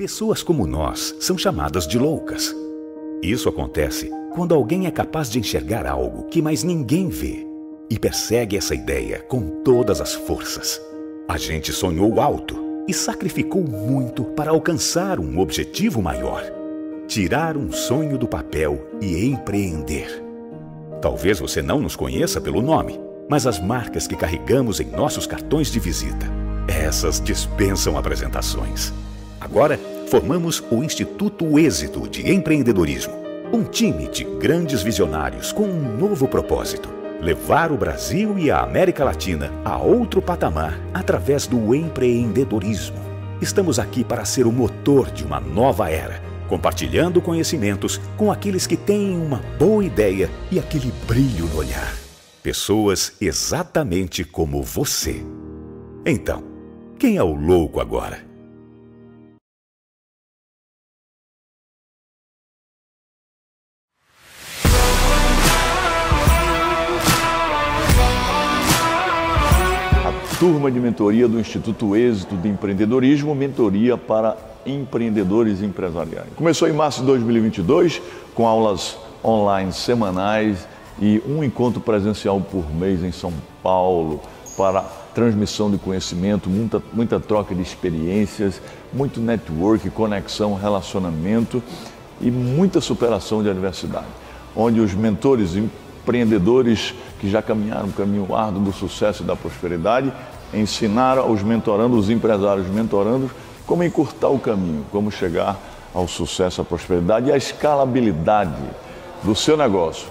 Pessoas como nós são chamadas de loucas. Isso acontece quando alguém é capaz de enxergar algo que mais ninguém vê e persegue essa ideia com todas as forças. A gente sonhou alto e sacrificou muito para alcançar um objetivo maior: tirar um sonho do papel e empreender. Talvez você não nos conheça pelo nome, mas as marcas que carregamos em nossos cartões de visita, essas dispensam apresentações. Agora, formamos o Instituto Êxito de Empreendedorismo, um time de grandes visionários com um novo propósito: levar o Brasil e a América Latina a outro patamar através do empreendedorismo. Estamos aqui para ser o motor de uma nova era, compartilhando conhecimentos com aqueles que têm uma boa ideia e aquele brilho no olhar. Pessoas exatamente como você. Então, quem é o louco agora? Turma de mentoria do Instituto Êxito de Empreendedorismo, mentoria para empreendedores empresariais. Começou em março de 2022, com aulas online semanais e um encontro presencial por mês em São Paulo, para transmissão de conhecimento, muita troca de experiências, muito network, conexão, relacionamento e muita superação de adversidade, onde os mentores empreendedores que já caminharam um caminho árduo do sucesso e da prosperidade ensinaram aos mentorandos, os empresários mentorandos, como encurtar o caminho, como chegar ao sucesso, à prosperidade e à escalabilidade do seu negócio,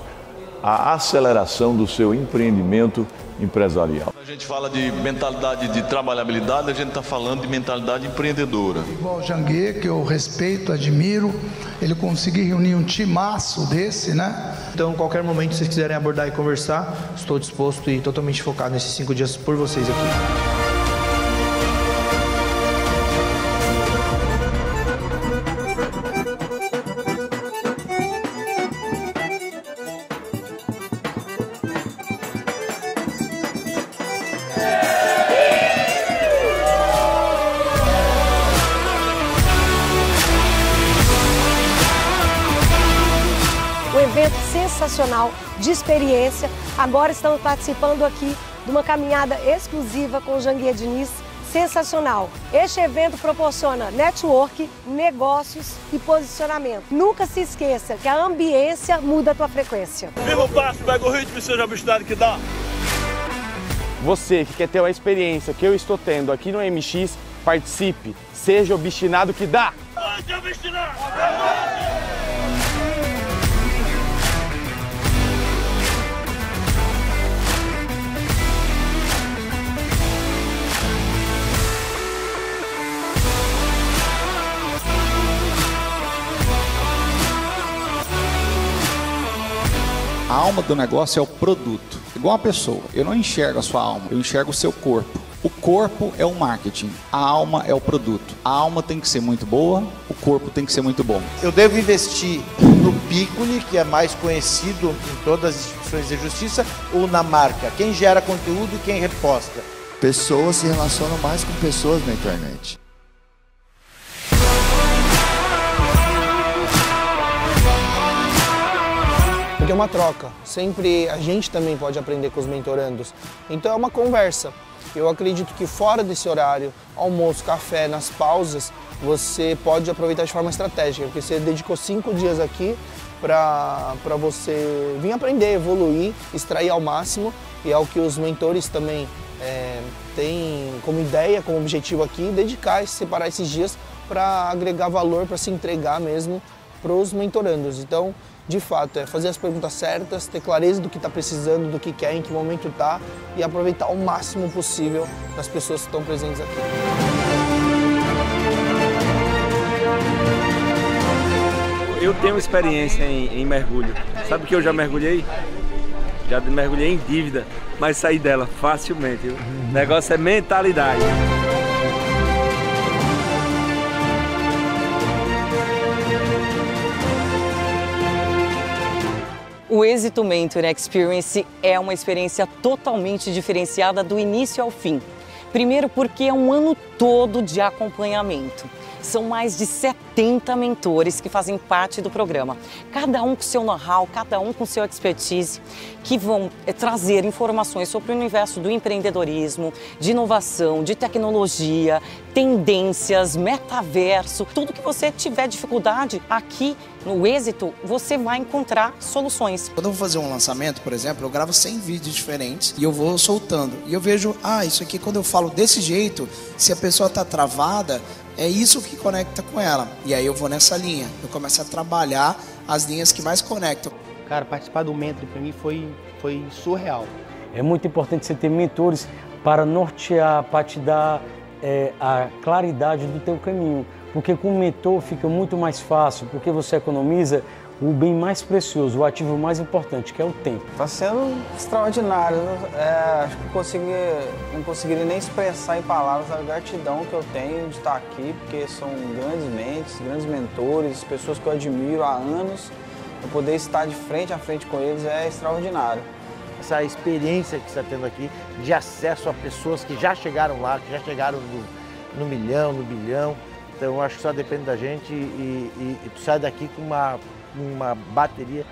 a aceleração do seu empreendimento empresarial. A gente fala de mentalidade de trabalhabilidade, a gente está falando de mentalidade empreendedora. Igual o Janguier, que eu respeito, admiro, ele conseguiu reunir um timaço desse, né? Então, qualquer momento que vocês quiserem abordar e conversar, estou disposto e totalmente focado nesses 5 dias por vocês aqui. Um evento sensacional, de experiência. Agora estamos participando aqui de uma caminhada exclusiva com o Janguier Diniz, sensacional. Este evento proporciona network, negócios e posicionamento. Nunca se esqueça que a ambiência muda a tua frequência. Viva o passo, pega o ritmo e seja a velocidade que dá. Você que quer ter uma experiência que eu estou tendo aqui no MX, participe, seja obstinado que dá! Pode obstinar! A alma do negócio é o produto. Igual uma pessoa, eu não enxergo a sua alma, eu enxergo o seu corpo. O corpo é o marketing, a alma é o produto. A alma tem que ser muito boa, o corpo tem que ser muito bom. Eu devo investir no Piccoli, que é mais conhecido em todas as instituições de justiça, ou na marca? Quem gera conteúdo e quem reposta? Pessoas se relacionam mais com pessoas na internet. Porque é uma troca, sempre a gente também pode aprender com os mentorandos. Então é uma conversa. Eu acredito que fora desse horário, almoço, café, nas pausas, você pode aproveitar de forma estratégica, porque você dedicou 5 dias aqui para você vir aprender, evoluir, extrair ao máximo, e é o que os mentores também têm como ideia, como objetivo aqui, dedicar, separar esses dias para agregar valor, para se entregar mesmo para os mentorandos. Então, de fato, é fazer as perguntas certas, ter clareza do que está precisando, do que quer, em que momento está e aproveitar o máximo possível das pessoas que estão presentes aqui. Eu tenho experiência em mergulho. Sabe que eu já mergulhei? Já mergulhei em dívida, mas saí dela facilmente. O negócio é mentalidade. O Êxito Mentor Experience é uma experiência totalmente diferenciada do início ao fim. Primeiro porque é um ano todo de acompanhamento. São mais de 70 mentores que fazem parte do programa. Cada um com seu know-how, cada um com seu expertise, que vão trazer informações sobre o universo do empreendedorismo, de inovação, de tecnologia, tendências, metaverso, tudo que você tiver dificuldade aqui no Êxito, você vai encontrar soluções. Quando eu vou fazer um lançamento, por exemplo, eu gravo 100 vídeos diferentes e eu vou soltando. E eu vejo, isso aqui quando eu falo desse jeito, se a pessoa está travada, é isso que conecta com ela. E aí eu vou nessa linha, eu começo a trabalhar as linhas que mais conectam. Cara, participar do Mentor para mim foi surreal. É muito importante você ter mentores para nortear, para te dar a claridade do teu caminho. Porque com o mentor fica muito mais fácil, porque você economiza o bem mais precioso, o ativo mais importante, que é o tempo. Está sendo extraordinário. Acho que não conseguiria nem expressar em palavras a gratidão que eu tenho de estar aqui, porque são grandes mentes, grandes mentores, pessoas que eu admiro há anos. Eu poder estar de frente a frente com eles é extraordinário. Essa experiência que você está tendo aqui de acesso a pessoas que já chegaram lá, que já chegaram no milhão, no bilhão. Então eu acho que só depende da gente e tu sai daqui com uma bateria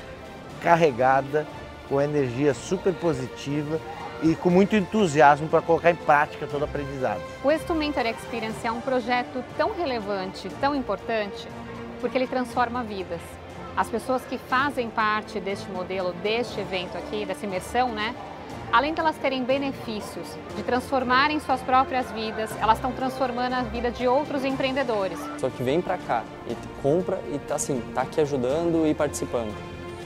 carregada, com energia super positiva e com muito entusiasmo para colocar em prática todo o aprendizado. O Êxito Mentor Experience é um projeto tão relevante, tão importante, porque ele transforma vidas. As pessoas que fazem parte deste modelo, deste evento aqui, dessa imersão, né? Além de elas terem benefícios de transformarem suas próprias vidas, elas estão transformando a vida de outros empreendedores. Só que vem pra cá e compra e tá aqui ajudando e participando.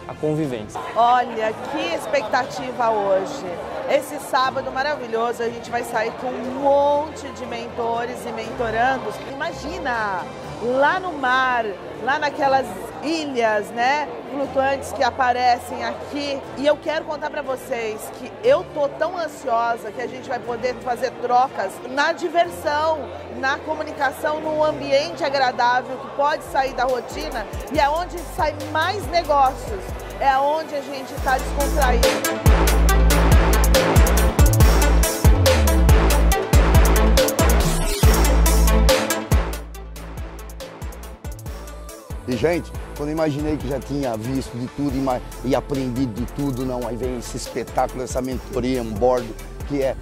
A convivência. Olha, que expectativa hoje. Esse sábado maravilhoso, a gente vai sair com um monte de mentores e mentorandos. Imagina, lá no mar, lá naquelas ilhas, né, flutuantes que aparecem aqui. E eu quero contar para vocês que eu tô tão ansiosa que a gente vai poder fazer trocas na diversão, na comunicação, num ambiente agradável que pode sair da rotina e é onde sai mais negócios, é onde a gente está descontraído. E, gente, quando eu imaginei que já tinha visto de tudo e aprendido de tudo, não, aí vem esse espetáculo, essa mentoria on board, que é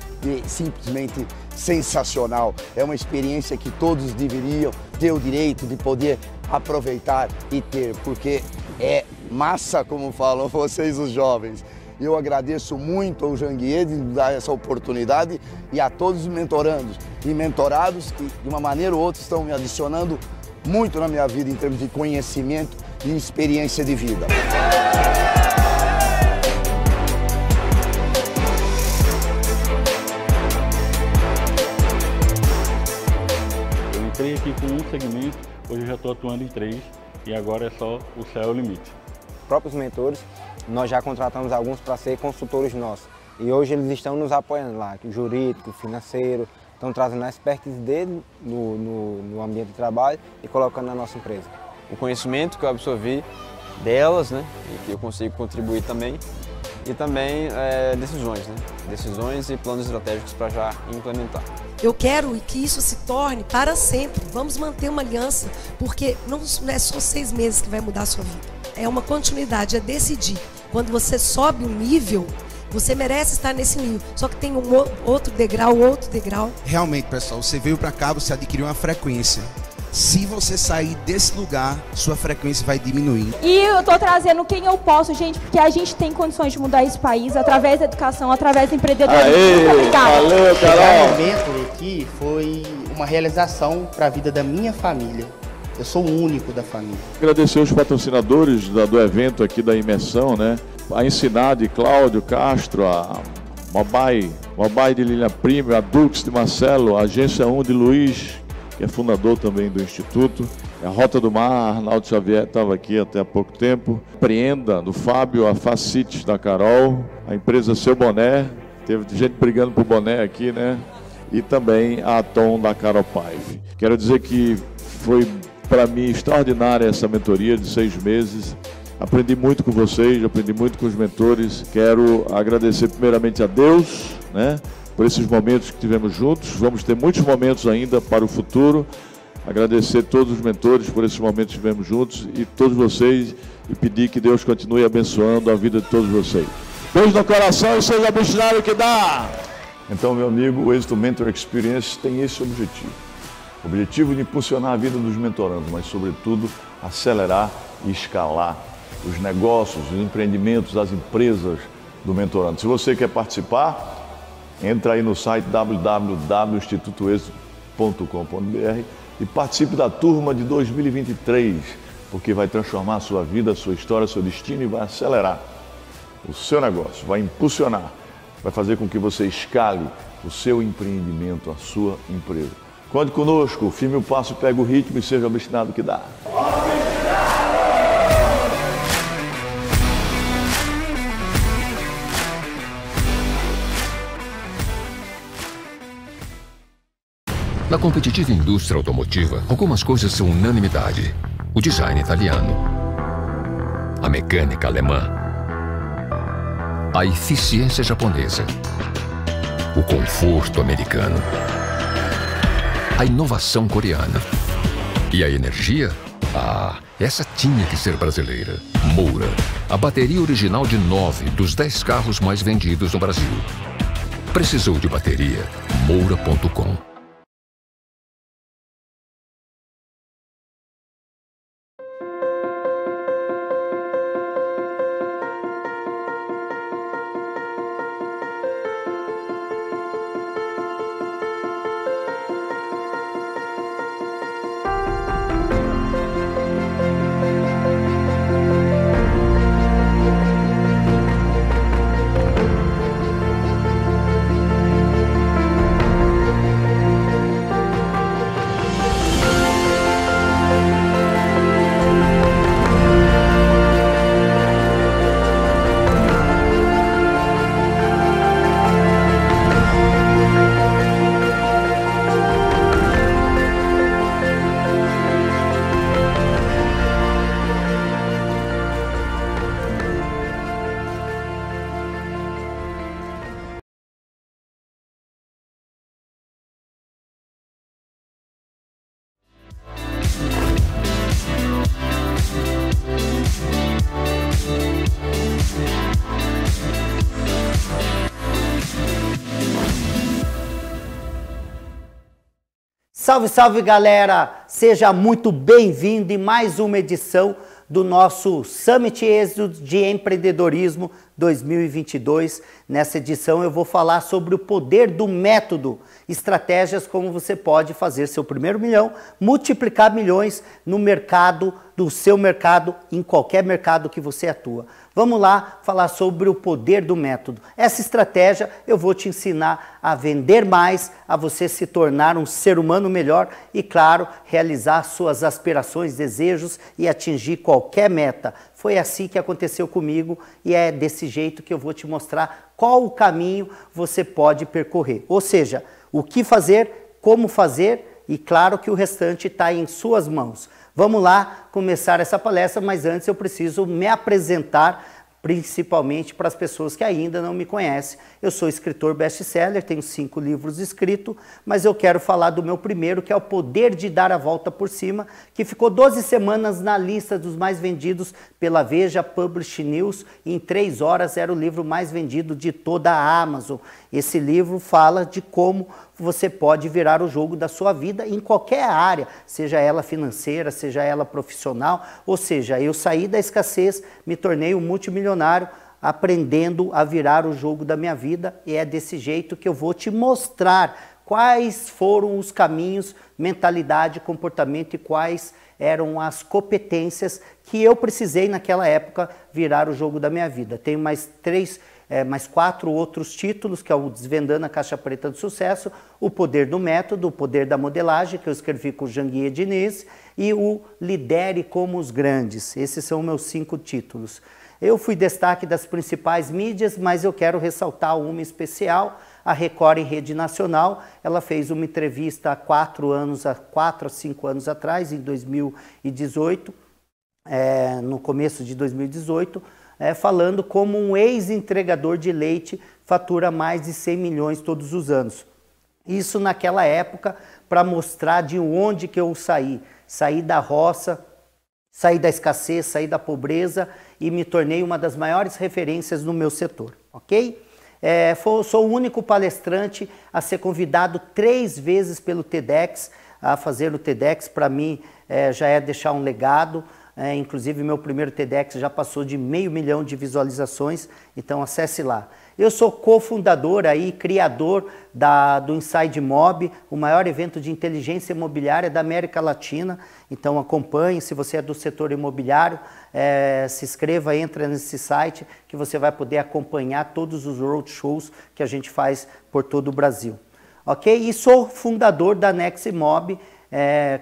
simplesmente sensacional. É uma experiência que todos deveriam ter o direito de poder aproveitar e ter, porque é massa, como falam vocês, os jovens. Eu agradeço muito ao Janguier de dar essa oportunidade e a todos os mentorandos e mentorados que, de uma maneira ou outra, estão me adicionando muito na minha vida em termos de conhecimento e experiência de vida. Eu entrei aqui com um segmento, hoje eu já estou atuando em 3 e agora é só o céu é o limite. Próprios mentores, nós já contratamos alguns para ser consultores nossos e hoje eles estão nos apoiando lá, jurídico, financeiro. Estão trazendo a expertise dele no ambiente de trabalho e colocando na nossa empresa. O conhecimento que eu absorvi delas, né, e que eu consigo contribuir também, e também decisões, né, decisões e planos estratégicos para já implementar. Eu quero que isso se torne para sempre. Vamos manter uma aliança, porque não é só 6 meses que vai mudar a sua vida. É uma continuidade, é decidir. Quando você sobe um nível, você merece estar nesse nível, só que tem um outro degrau. Realmente, pessoal, você veio para cá, você adquiriu uma frequência. Se você sair desse lugar, sua frequência vai diminuir. E eu tô trazendo quem eu posso, gente, porque a gente tem condições de mudar esse país através da educação, através do empreendedorismo. Valeu, Carol! O momento aqui foi uma realização para a vida da minha família. Eu sou o único da família. Agradecer os patrocinadores do evento aqui da imersão, né? A Ensinar de Cláudio Castro, a Mobai de Lilian Prime, a Dux de Marcelo, a Agência 1 de Luiz, que é fundador também do Instituto, a Rota do Mar, Arnaldo Xavier estava aqui até há pouco tempo, Preenda do Fábio, a Facite da Carol, a empresa Seu Boné, teve gente brigando por boné aqui, né? E também a Atom da Carol Paive. Quero dizer que foi para mim extraordinária essa mentoria de 6 meses. Aprendi muito com vocês, aprendi muito com os mentores. Quero agradecer primeiramente a Deus, né, por esses momentos que tivemos juntos. Vamos ter muitos momentos ainda para o futuro. agradecer todos os mentores por esses momentos que tivemos juntos e todos vocês e pedir que Deus continue abençoando a vida de todos vocês. Beijo no coração e seja obstinado que dá! Então, meu amigo, o Êxito Mentor Experience tem esse objetivo. O objetivo de impulsionar a vida dos mentorandos, mas, sobretudo, acelerar e escalar os negócios, os empreendimentos, as empresas do mentorando. Se você quer participar, entra aí no site www.institutoexito.com.br e participe da turma de 2023, porque vai transformar a sua vida, a sua história, seu destino e vai acelerar o seu negócio, vai impulsionar, vai fazer com que você escale o seu empreendimento, a sua empresa. Conte conosco, firme o passo, pega o ritmo e seja obstinado que dá. Na competitiva indústria automotiva, algumas coisas são unanimidade. O design italiano, a mecânica alemã, a eficiência japonesa, o conforto americano, a inovação coreana e a energia? Ah, essa tinha que ser brasileira. Moura, a bateria original de 9 dos 10 carros mais vendidos no Brasil. Precisou de bateria? Moura.com. Salve, salve galera! Seja muito bem-vindo em mais uma edição do nosso Summit Êxito de Empreendedorismo 2022. Nessa edição eu vou falar sobre o poder do método, estratégias como você pode fazer seu primeiro milhão, multiplicar milhões no mercado, do seu mercado, em qualquer mercado que você atua. Vamos lá falar sobre o poder do método. Essa estratégia eu vou te ensinar a vender mais, a você se tornar um ser humano melhor e, claro, realizar suas aspirações, desejos e atingir qualquer meta. Foi assim que aconteceu comigo e é desse jeito que eu vou te mostrar qual o caminho você pode percorrer. Ou seja, o que fazer, como fazer e, claro, que o restante está em suas mãos. Vamos lá começar essa palestra, mas antes eu preciso me apresentar, principalmente para as pessoas que ainda não me conhecem. Eu sou escritor best-seller, tenho 5 livros escritos, mas eu quero falar do meu primeiro, que é O Poder de Dar a Volta por Cima, que ficou 12 semanas na lista dos mais vendidos pela Veja Publish News, e em 3 horas era o livro mais vendido de toda a Amazon. Esse livro fala de como você pode virar o jogo da sua vida em qualquer área, seja ela financeira, seja ela profissional, ou seja, eu saí da escassez, me tornei um multimilionário, aprendendo a virar o jogo da minha vida, e é desse jeito que eu vou te mostrar quais foram os caminhos, mentalidade, comportamento e quais eram as competências que eu precisei naquela época virar o jogo da minha vida. Tenho mais 4 outros títulos, que é o Desvendando a Caixa Preta do Sucesso, O Poder do Método, O Poder da Modelagem, que eu escrevi com o Janguier Diniz, e o Lidere como os Grandes. Esses são meus 5 títulos. Eu fui destaque das principais mídias, mas eu quero ressaltar uma especial, a Record em rede nacional. Ela fez uma entrevista há 4 a 5 anos atrás, em 2018, no começo de 2018, falando como um ex-entregador de leite fatura mais de 100 milhões todos os anos. Isso naquela época para mostrar de onde que eu saí. Saí da roça, saí da escassez, saí da pobreza e me tornei uma das maiores referências no meu setor, ok? Sou o único palestrante a ser convidado 3 vezes pelo TEDx, a fazer o TEDx. Para mim já é deixar um legado. Inclusive meu primeiro TEDx já passou de 500 mil de visualizações, então acesse lá. Eu sou cofundador e criador do Inside Mob, o maior evento de inteligência imobiliária da América Latina. Então acompanhe, se você é do setor imobiliário, se inscreva, entra nesse site que você vai poder acompanhar todos os roadshows que a gente faz por todo o Brasil. Ok? E sou fundador da Neximob.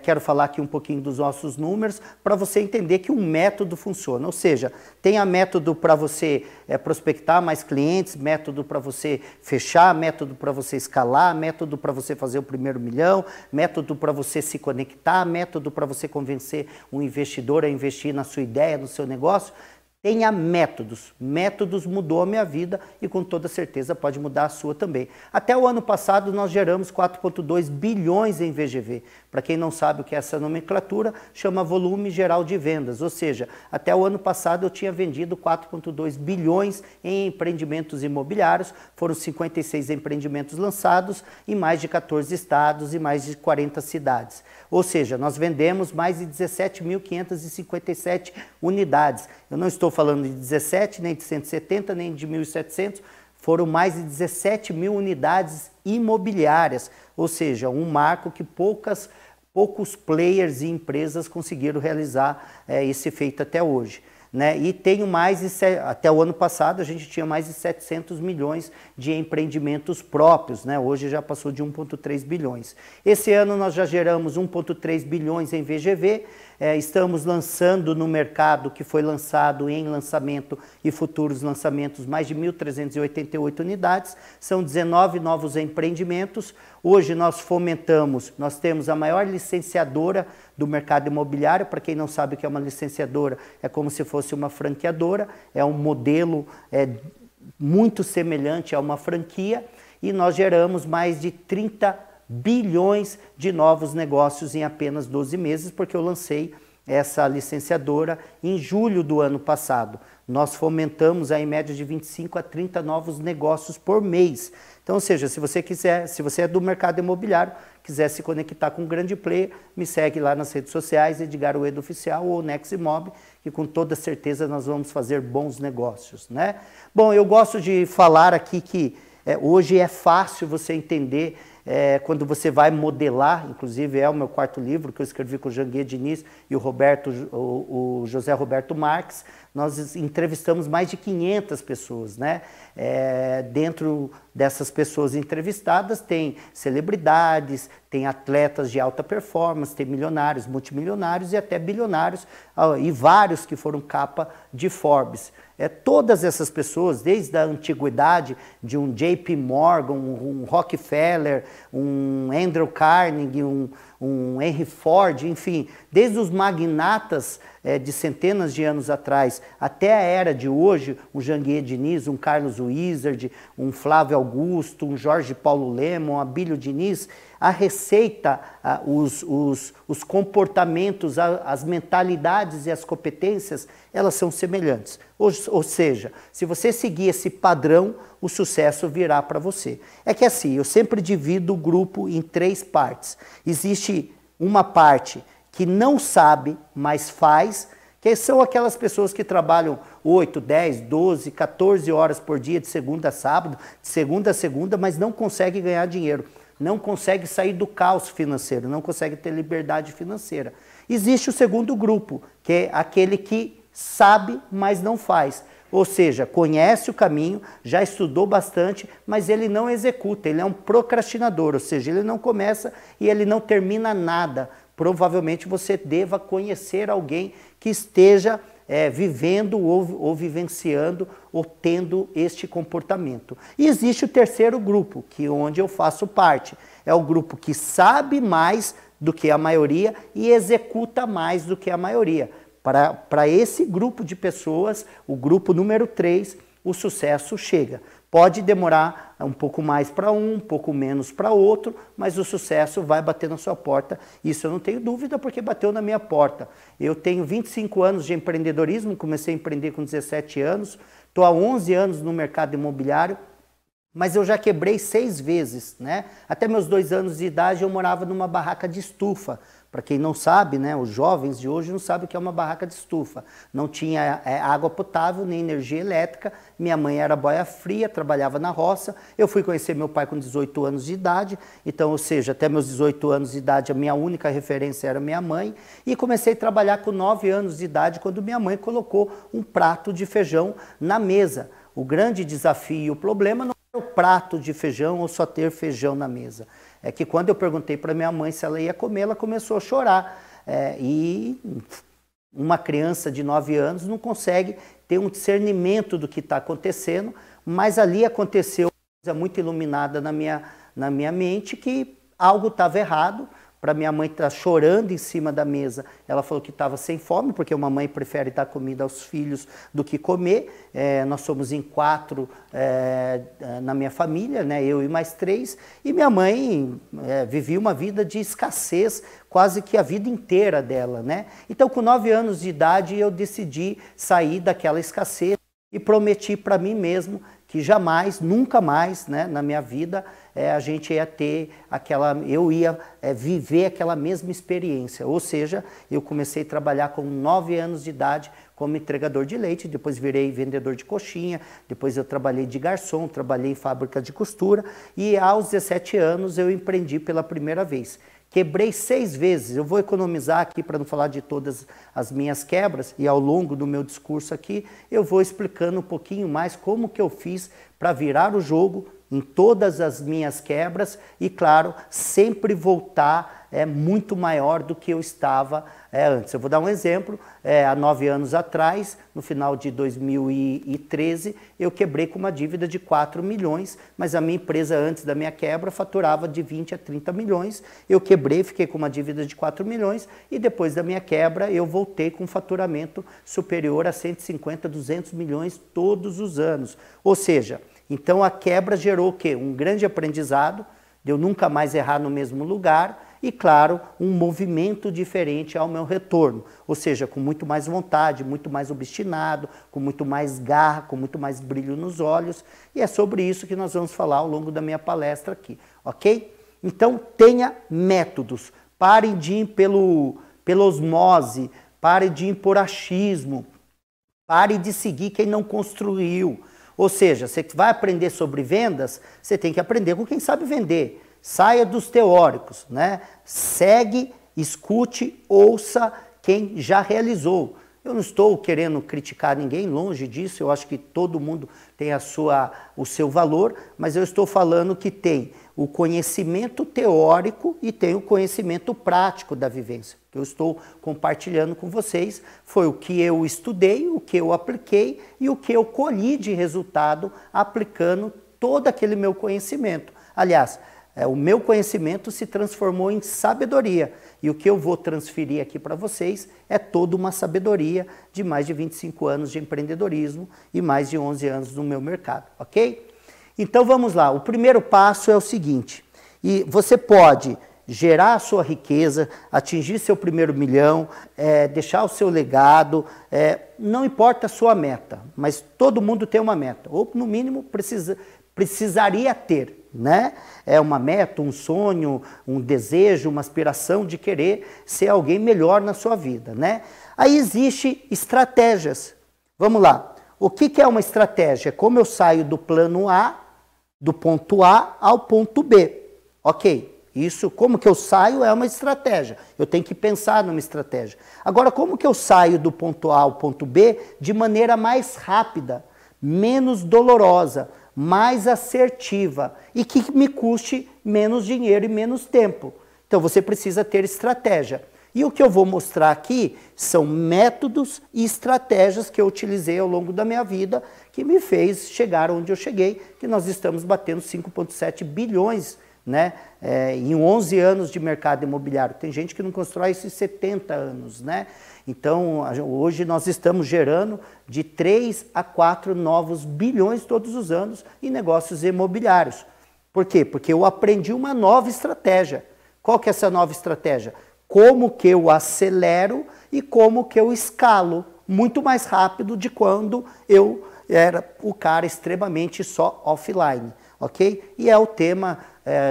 Quero falar aqui um pouquinho dos nossos números para você entender que um método funciona, ou seja, tem método para você prospectar mais clientes, método para você fechar, método para você escalar, método para você fazer o primeiro milhão, método para você se conectar, método para você convencer um investidor a investir na sua ideia, no seu negócio. Tenha métodos. Métodos mudou a minha vida e com toda certeza pode mudar a sua também. Até o ano passado nós geramos 4,2 bilhões em VGV. Para quem não sabe o que é essa nomenclatura, chama volume geral de vendas. Ou seja, até o ano passado eu tinha vendido 4,2 bilhões em empreendimentos imobiliários. Foram 56 empreendimentos lançados em mais de 14 estados e mais de 40 cidades. Ou seja, nós vendemos mais de 17.557 unidades. Eu não estou falando de 17, nem de 170, nem de 1.700, foram mais de 17 mil unidades imobiliárias, ou seja, um marco que poucos players e empresas conseguiram realizar esse feito até hoje. Né? E tenho até o ano passado a gente tinha mais de 700 milhões de empreendimentos próprios, né? Hoje já passou de 1,3 bilhões. Esse ano nós já geramos 1,3 bilhões em VGV, estamos lançando no mercado, que foi lançado em lançamento e futuros lançamentos, mais de 1.388 unidades, são 19 novos empreendimentos. Hoje nós temos a maior licenciadora do mercado imobiliário. Para quem não sabe o que é uma licenciadora, é como se fosse uma franqueadora, é um modelo muito semelhante a uma franquia, e nós geramos mais de 30 bilhões de novos negócios em apenas 12 meses, porque eu lancei essa licenciadora em julho do ano passado. Nós fomentamos em média de 25 a 30 novos negócios por mês. Então, ou seja, se você é do mercado imobiliário, quiser se conectar com um grande player, me segue lá nas redes sociais, Edgar Ueda Oficial ou Neximob, que com toda certeza nós vamos fazer bons negócios, né? Bom, eu gosto de falar aqui que hoje é fácil você entender quando você vai modelar, inclusive é o meu 4º livro que eu escrevi com o Janguier Diniz e o José Roberto Marques. Nós entrevistamos mais de 500 pessoas, né? Dentro dessas pessoas entrevistadas tem celebridades, tem atletas de alta performance, tem milionários, multimilionários e até bilionários, e vários que foram capa de Forbes. Todas essas pessoas, desde a antiguidade de um JP Morgan, um Rockefeller, um Andrew Carnegie, um Henry Ford, enfim, desde os magnatas de centenas de anos atrás até a era de hoje, um Janguier Diniz, um Carlos Wizard, um Flávio Augusto, um Jorge Paulo Lemann, um Abílio Diniz, a receita, os comportamentos, as mentalidades e as competências, elas são semelhantes. Ou seja, se você seguir esse padrão, o sucesso virá para você. É que assim, eu sempre divido o grupo em 3 partes. Existe uma parte que não sabe, mas faz, que são aquelas pessoas que trabalham 8, 10, 12, 14 horas por dia, de segunda a sábado, de segunda a segunda, mas não consegue ganhar dinheiro, não consegue sair do caos financeiro, não consegue ter liberdade financeira. Existe o segundo grupo, que é aquele que sabe, mas não faz. Ou seja, conhece o caminho, já estudou bastante, mas ele não executa, ele é um procrastinador, ou seja, ele não começa e ele não termina nada. Provavelmente você deva conhecer alguém que esteja vivendo ou vivenciando ou tendo este comportamento. E existe o terceiro grupo, onde eu faço parte. É o grupo que sabe mais do que a maioria e executa mais do que a maioria. Para esse grupo de pessoas, o grupo número 3, o sucesso chega. Pode demorar um pouco mais para um pouco menos para outro, mas o sucesso vai bater na sua porta. Isso eu não tenho dúvida, porque bateu na minha porta. Eu tenho 25 anos de empreendedorismo, comecei a empreender com 17 anos, estou há 11 anos no mercado imobiliário, mas eu já quebrei 6 vezes, né? Até meus 2 anos de idade eu morava numa barraca de estufa. Para quem não sabe, né, os jovens de hoje não sabem o que é uma barraca de estufa. Não tinha água potável, nem energia elétrica. Minha mãe era boia fria, trabalhava na roça. Eu fui conhecer meu pai com 18 anos de idade. Então, ou seja, até meus 18 anos de idade, a minha única referência era minha mãe. E comecei a trabalhar com 9 anos de idade, quando minha mãe colocou um prato de feijão na mesa. O grande desafio e o problema não era o prato de feijão ou só ter feijão na mesa. É que quando eu perguntei para minha mãe se ela ia comer, ela começou a chorar. E uma criança de 9 anos não consegue ter um discernimento do que está acontecendo, mas ali aconteceu uma coisa muito iluminada na minha mente, que algo estava errado. Para minha mãe estar chorando em cima da mesa, ela falou que estava sem fome, porque uma mãe prefere dar comida aos filhos do que comer. Nós somos em 4 na minha família, né? Eu e mais 3, e minha mãe vivia uma vida de escassez quase que a vida inteira dela, né? Então, com 9 anos de idade, eu decidi sair daquela escassez e prometi para mim mesmo que jamais, nunca mais, né, na minha vida, a gente ia ter eu ia viver aquela mesma experiência. Ou seja, eu comecei a trabalhar com 9 anos de idade como entregador de leite, depois virei vendedor de coxinha, depois eu trabalhei de garçom, trabalhei em fábrica de costura, e aos 17 anos eu empreendi pela primeira vez. Quebrei 6 vezes, eu vou economizar aqui para não falar de todas as minhas quebras, e ao longo do meu discurso aqui eu vou explicando um pouquinho mais como que eu fiz para virar o jogo em todas as minhas quebras e, claro, sempre voltar muito maior do que eu estava antes. Eu vou dar um exemplo, há 9 anos atrás, no final de 2013, eu quebrei com uma dívida de 4 milhões, mas a minha empresa antes da minha quebra faturava de 20 a 30 milhões, eu quebrei, fiquei com uma dívida de 4 milhões e depois da minha quebra eu voltei com um faturamento superior a 150, 200 milhões todos os anos. Ou seja, então a quebra gerou o quê? Um grande aprendizado, de eu nunca mais errar no mesmo lugar e, claro, um movimento diferente ao meu retorno. Ou seja, com muito mais vontade, muito mais obstinado, com muito mais garra, com muito mais brilho nos olhos. E é sobre isso que nós vamos falar ao longo da minha palestra aqui, ok? Então, tenha métodos. Parem de ir pela osmose, parem de ir por achismo, parem de seguir quem não construiu. Ou seja, você vai aprender sobre vendas, você tem que aprender com quem sabe vender. Saia dos teóricos, né? Segue, escute, ouça quem já realizou. Eu não estou querendo criticar ninguém, longe disso, eu acho que todo mundo tem o seu valor, mas eu estou falando que tem o conhecimento teórico e tem o conhecimento prático da vivência. Que eu estou compartilhando com vocês foi o que eu estudei, o que eu apliquei e o que eu colhi de resultado aplicando todo aquele meu conhecimento. Aliás, o meu conhecimento se transformou em sabedoria e o que eu vou transferir aqui para vocês é toda uma sabedoria de mais de 25 anos de empreendedorismo e mais de 11 anos no meu mercado, ok? Então vamos lá, o primeiro passo é o seguinte, e você pode gerar a sua riqueza, atingir seu primeiro milhão, deixar o seu legado, não importa a sua meta, mas todo mundo tem uma meta, ou no mínimo precisaria ter, né? É uma meta, um sonho, um desejo, uma aspiração de querer ser alguém melhor na sua vida, né? Aí existem estratégias. Vamos lá. O que é uma estratégia? É como eu saio do plano A, do ponto A ao ponto B. Ok. Isso, como que eu saio é uma estratégia. Eu tenho que pensar numa estratégia. Agora, como que eu saio do ponto A ao ponto B de maneira mais rápida, menos dolorosa, mais assertiva e que me custe menos dinheiro e menos tempo? Então você precisa ter estratégia. E o que eu vou mostrar aqui são métodos e estratégias que eu utilizei ao longo da minha vida que me fez chegar onde eu cheguei, que nós estamos batendo 5,7 bilhões né? Em 11 anos de mercado imobiliário. Tem gente que não constrói isso em 70 anos, né? Então, hoje nós estamos gerando de 3 a 4 novos bilhões todos os anos em negócios imobiliários. Por quê? Porque eu aprendi uma nova estratégia. Qual que é essa nova estratégia? Como que eu acelero e como que eu escalo muito mais rápido de quando eu era o cara extremamente só offline, ok? E é o tema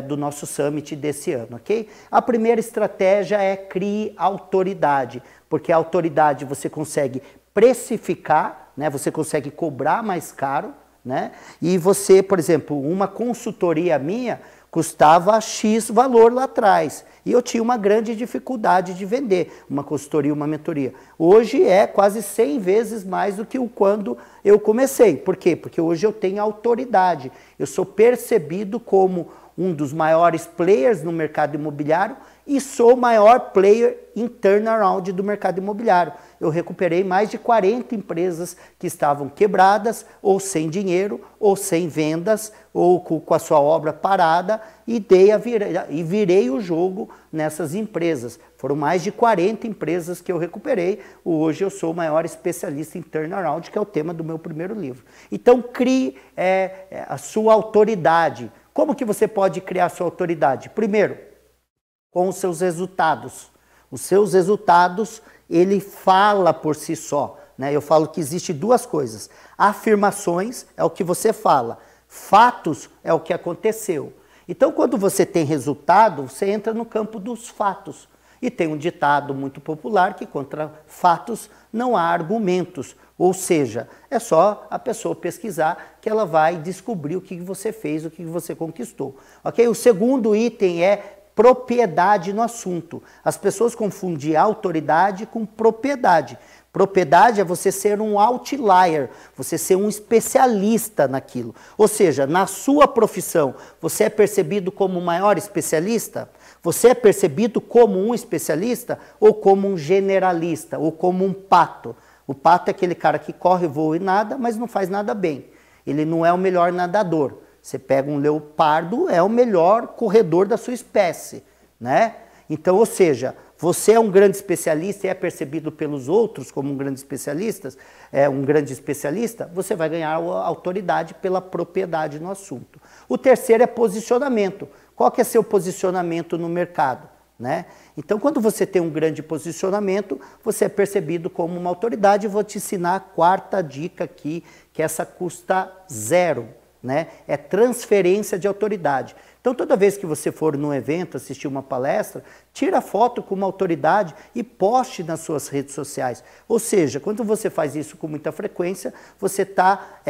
do nosso Summit desse ano, ok? A primeira estratégia é crie autoridade, porque a autoridade você consegue precificar, né? Você consegue cobrar mais caro, né? E você, por exemplo, uma consultoria minha custava X valor lá atrás. E eu tinha uma grande dificuldade de vender uma consultoria, uma mentoria. Hoje é quase 100 vezes mais do que quando eu comecei. Por quê? Porque hoje eu tenho autoridade. Eu sou percebido como um dos maiores players no mercado imobiliário e sou o maior player em turnaround do mercado imobiliário. Eu recuperei mais de 40 empresas que estavam quebradas, ou sem dinheiro, ou sem vendas, ou com a sua obra parada, e virei o jogo nessas empresas. Foram mais de 40 empresas que eu recuperei. Hoje eu sou o maior especialista em turnaround, que é o tema do meu primeiro livro. Então crie a sua autoridade. Como que você pode criar a sua autoridade? Primeiro, com os seus resultados. Os seus resultados, ele fala por si só, né? Eu falo que existe duas coisas. Afirmações é o que você fala. Fatos é o que aconteceu. Então, quando você tem resultado, você entra no campo dos fatos. E tem um ditado muito popular que contra fatos não há argumentos. Ou seja, é só a pessoa pesquisar que ela vai descobrir o que você fez, o que você conquistou. Ok? O segundo item é propriedade no assunto. As pessoas confundem autoridade com propriedade. Propriedade é você ser um outlier, você ser um especialista naquilo. Ou seja, na sua profissão, você é percebido como o maior especialista? Você é percebido como um especialista ou como um generalista, ou como um pato? O pato é aquele cara que corre, voa e nada, mas não faz nada bem. Ele não é o melhor nadador. Você pega um leopardo, é o melhor corredor da sua espécie, né? Então, ou seja, você é um grande especialista e é percebido pelos outros como um grande especialista, você vai ganhar autoridade pela propriedade no assunto. O terceiro é posicionamento. Qual que é seu posicionamento no mercado, né? Então, quando você tem um grande posicionamento, você é percebido como uma autoridade. Eu vou te ensinar a quarta dica aqui, que essa custa zero, né? É transferência de autoridade. Então, toda vez que você for num evento, assistir uma palestra, tira foto com uma autoridade e poste nas suas redes sociais. Ou seja, quando você faz isso com muita frequência, você está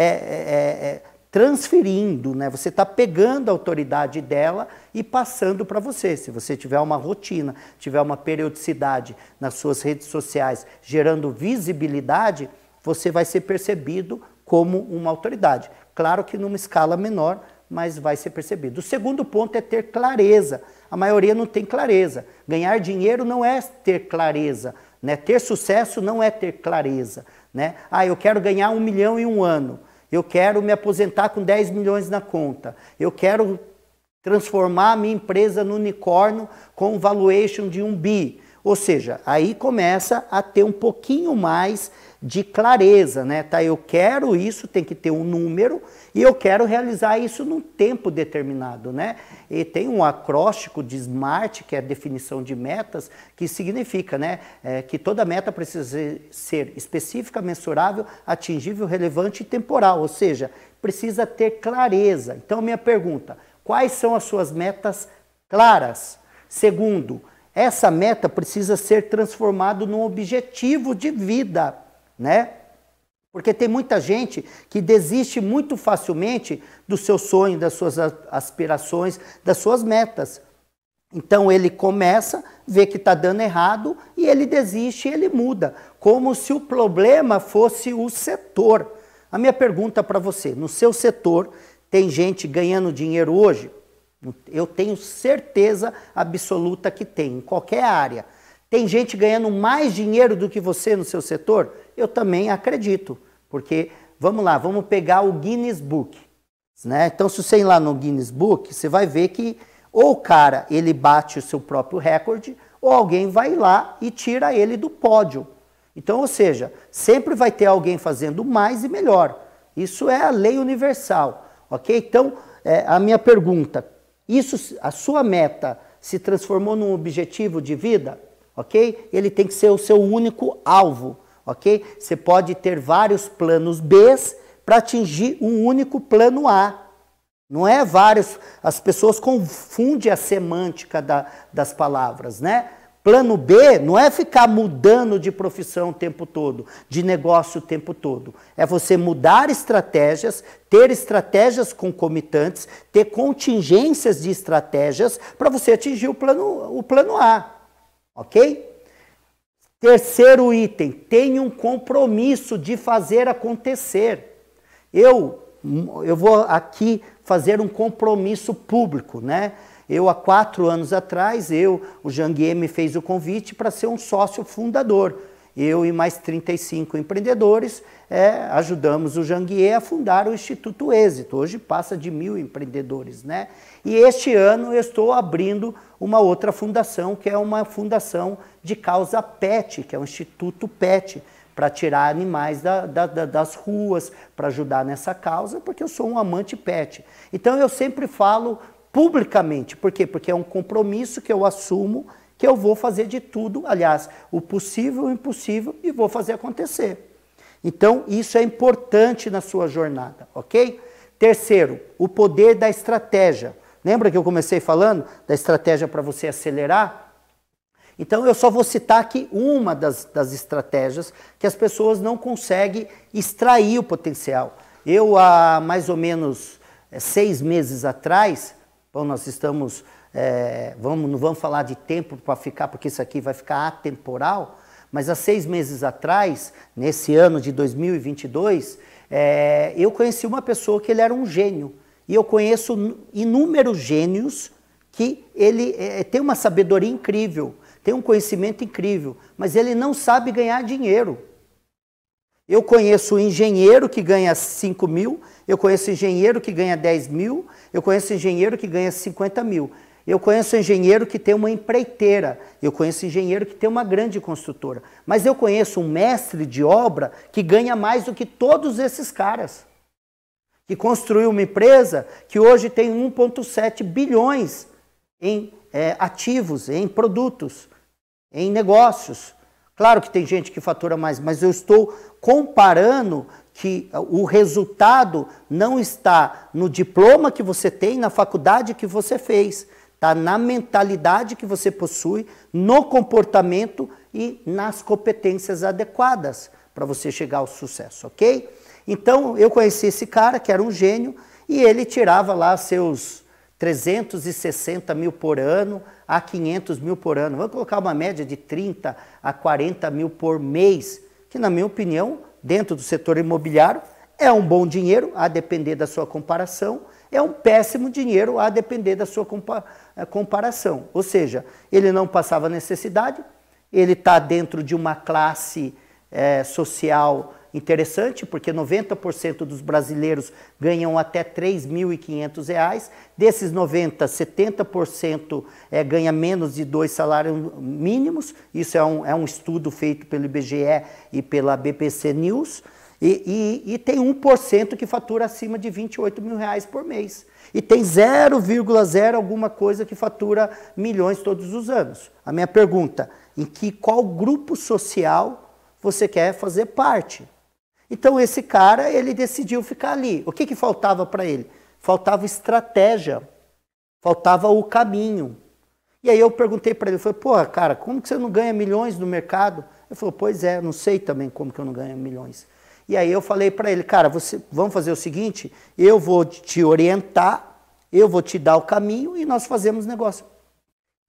transferindo, né? Você está pegando a autoridade dela e passando para você. Se você tiver uma rotina, tiver uma periodicidade nas suas redes sociais, gerando visibilidade, você vai ser percebido como uma autoridade. Claro que numa escala menor, mas vai ser percebido. O segundo ponto é ter clareza. A maioria não tem clareza. Ganhar dinheiro não é ter clareza, né? Ter sucesso não é ter clareza, né? Ah, eu quero ganhar 1 milhão em um ano. Eu quero me aposentar com 10 milhões na conta. Eu quero transformar a minha empresa no unicórnio com um valuation de 1 bi. Ou seja, aí começa a ter um pouquinho mais de clareza, né? Tá, eu quero isso, tem que ter um número e eu quero realizar isso num tempo determinado, né? E tem um acróstico de SMART, que é a definição de metas, que significa, né, que toda meta precisa ser específica, mensurável, atingível, relevante e temporal, ou seja, precisa ter clareza. Então, minha pergunta, quais são as suas metas claras? Segundo, essa meta precisa ser transformada num objetivo de vida, né? Porque tem muita gente que desiste muito facilmente do seu sonho, das suas aspirações, das suas metas. Então ele começa, vê que está dando errado e ele desiste e ele muda, como se o problema fosse o setor. A minha pergunta para você, no seu setor tem gente ganhando dinheiro hoje? Eu tenho certeza absoluta que tem, em qualquer área. Tem gente ganhando mais dinheiro do que você no seu setor? Eu também acredito, porque, vamos lá, vamos pegar o Guinness Book, né? Então, se você ir lá no Guinness Book, você vai ver que ou o cara, ele bate o seu próprio recorde, ou alguém vai lá e tira ele do pódio. Então, ou seja, sempre vai ter alguém fazendo mais e melhor. Isso é a lei universal, ok? Então, a minha pergunta, a sua meta se transformou num objetivo de vida, ok? Ele tem que ser o seu único alvo, ok? Você pode ter vários planos B para atingir um único plano A. Não é vários, as pessoas confundem a semântica das palavras, né? Plano B não é ficar mudando de profissão o tempo todo, de negócio o tempo todo. É você mudar estratégias, ter estratégias concomitantes, ter contingências de estratégias para você atingir o plano A, ok? Terceiro item, tenha um compromisso de fazer acontecer. Eu vou aqui fazer um compromisso público, né? Há 4 anos atrás, o Janguier me fez o convite para ser um sócio fundador. Eu e mais 35 empreendedores ajudamos o Janguier a fundar o Instituto Êxito. Hoje passa de 1.000 empreendedores, né? E este ano eu estou abrindo uma outra fundação, que é uma fundação de causa PET, que é o Instituto PET, para tirar animais das ruas, para ajudar nessa causa, porque eu sou um amante PET. Então eu sempre falo publicamente. Por quê? Porque é um compromisso que eu assumo, que eu vou fazer de tudo, aliás, o possível e o impossível, e vou fazer acontecer. Então, isso é importante na sua jornada, ok? Terceiro, o poder da estratégia. Lembra que eu comecei falando da estratégia para você acelerar? Então, eu só vou citar aqui uma das estratégias que as pessoas não conseguem extrair o potencial. Eu, há mais ou menos 6 meses atrás, bom, nós estamos, não vamos falar de tempo para ficar, porque isso aqui vai ficar atemporal, mas há 6 meses atrás, nesse ano de 2022, eu conheci uma pessoa que ele era um gênio. E eu conheço inúmeros gênios que ele tem uma sabedoria incrível, tem um conhecimento incrível, mas ele não sabe ganhar dinheiro. Eu conheço um engenheiro que ganha 5 mil, eu conheço engenheiro que ganha 10 mil, eu conheço engenheiro que ganha 50 mil. Eu conheço engenheiro que tem uma empreiteira, eu conheço engenheiro que tem uma grande construtora. Mas eu conheço um mestre de obra que ganha mais do que todos esses caras. Que construiu uma empresa que hoje tem 1,7 bilhões em ativos, em produtos, em negócios. Claro que tem gente que fatura mais, mas eu estou comparando que o resultado não está no diploma que você tem, na faculdade que você fez. Está na mentalidade que você possui, no comportamento e nas competências adequadas para você chegar ao sucesso, ok? Então, eu conheci esse cara, que era um gênio, e ele tirava lá seus 360 mil por ano a 500 mil por ano. Vamos colocar uma média de 30 a 40 mil por mês, que na minha opinião, dentro do setor imobiliário, é um bom dinheiro, a depender da sua comparação, é um péssimo dinheiro, a depender da sua comparação. Ou seja, ele não passava necessidade, ele está dentro de uma classe social interessante, porque 90% dos brasileiros ganham até R$ 3.500. Desses 90%, 70% ganha menos de 2 salários mínimos. Isso é um estudo feito pelo IBGE e pela BBC News. E tem 1% que fatura acima de R$ 28 mil por mês. E tem 0,0 alguma coisa que fatura milhões todos os anos. A minha pergunta, qual grupo social você quer fazer parte? Então esse cara, ele decidiu ficar ali. O que faltava para ele? Faltava estratégia, faltava o caminho. E aí eu perguntei para ele, eu falei, pô, cara, como que você não ganha milhões no mercado? Ele falou, pois é, não sei também como que eu não ganho milhões. E aí eu falei para ele, cara, vamos fazer o seguinte, eu vou te orientar, eu vou te dar o caminho e nós fazemos negócio.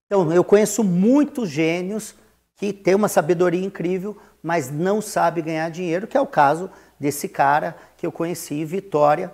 Então, eu conheço muitos gênios que têm uma sabedoria incrível, mas não sabe ganhar dinheiro, que é o caso desse cara que eu conheci, Vitória.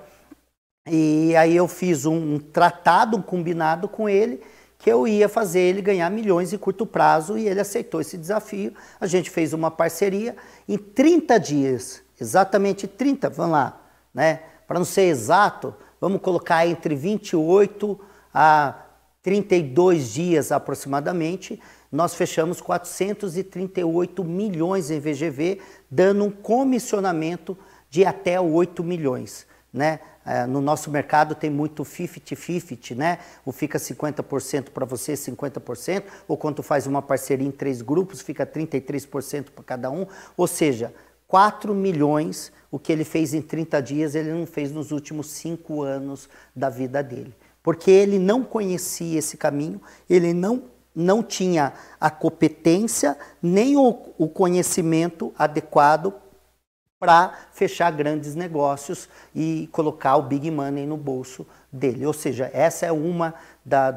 E aí eu fiz um tratado, um combinado com ele, que eu ia fazer ele ganhar milhões em curto prazo, e ele aceitou esse desafio. A gente fez uma parceria em 30 dias, exatamente 30, vamos lá, né? Para não ser exato, vamos colocar entre 28 a 32 dias aproximadamente, nós fechamos 438 milhões em VGV, dando um comissionamento de até 8 milhões, né? No nosso mercado tem muito 50-50, né? Ou fica 50% para você, 50%, ou quando tu faz uma parceria em 3 grupos, fica 33% para cada um, ou seja, 4 milhões, o que ele fez em 30 dias, ele não fez nos últimos 5 anos da vida dele. Porque ele não conhecia esse caminho, ele não tinha a competência, nem o conhecimento adequado para fechar grandes negócios e colocar o big money no bolso dele. Ou seja, essa é uma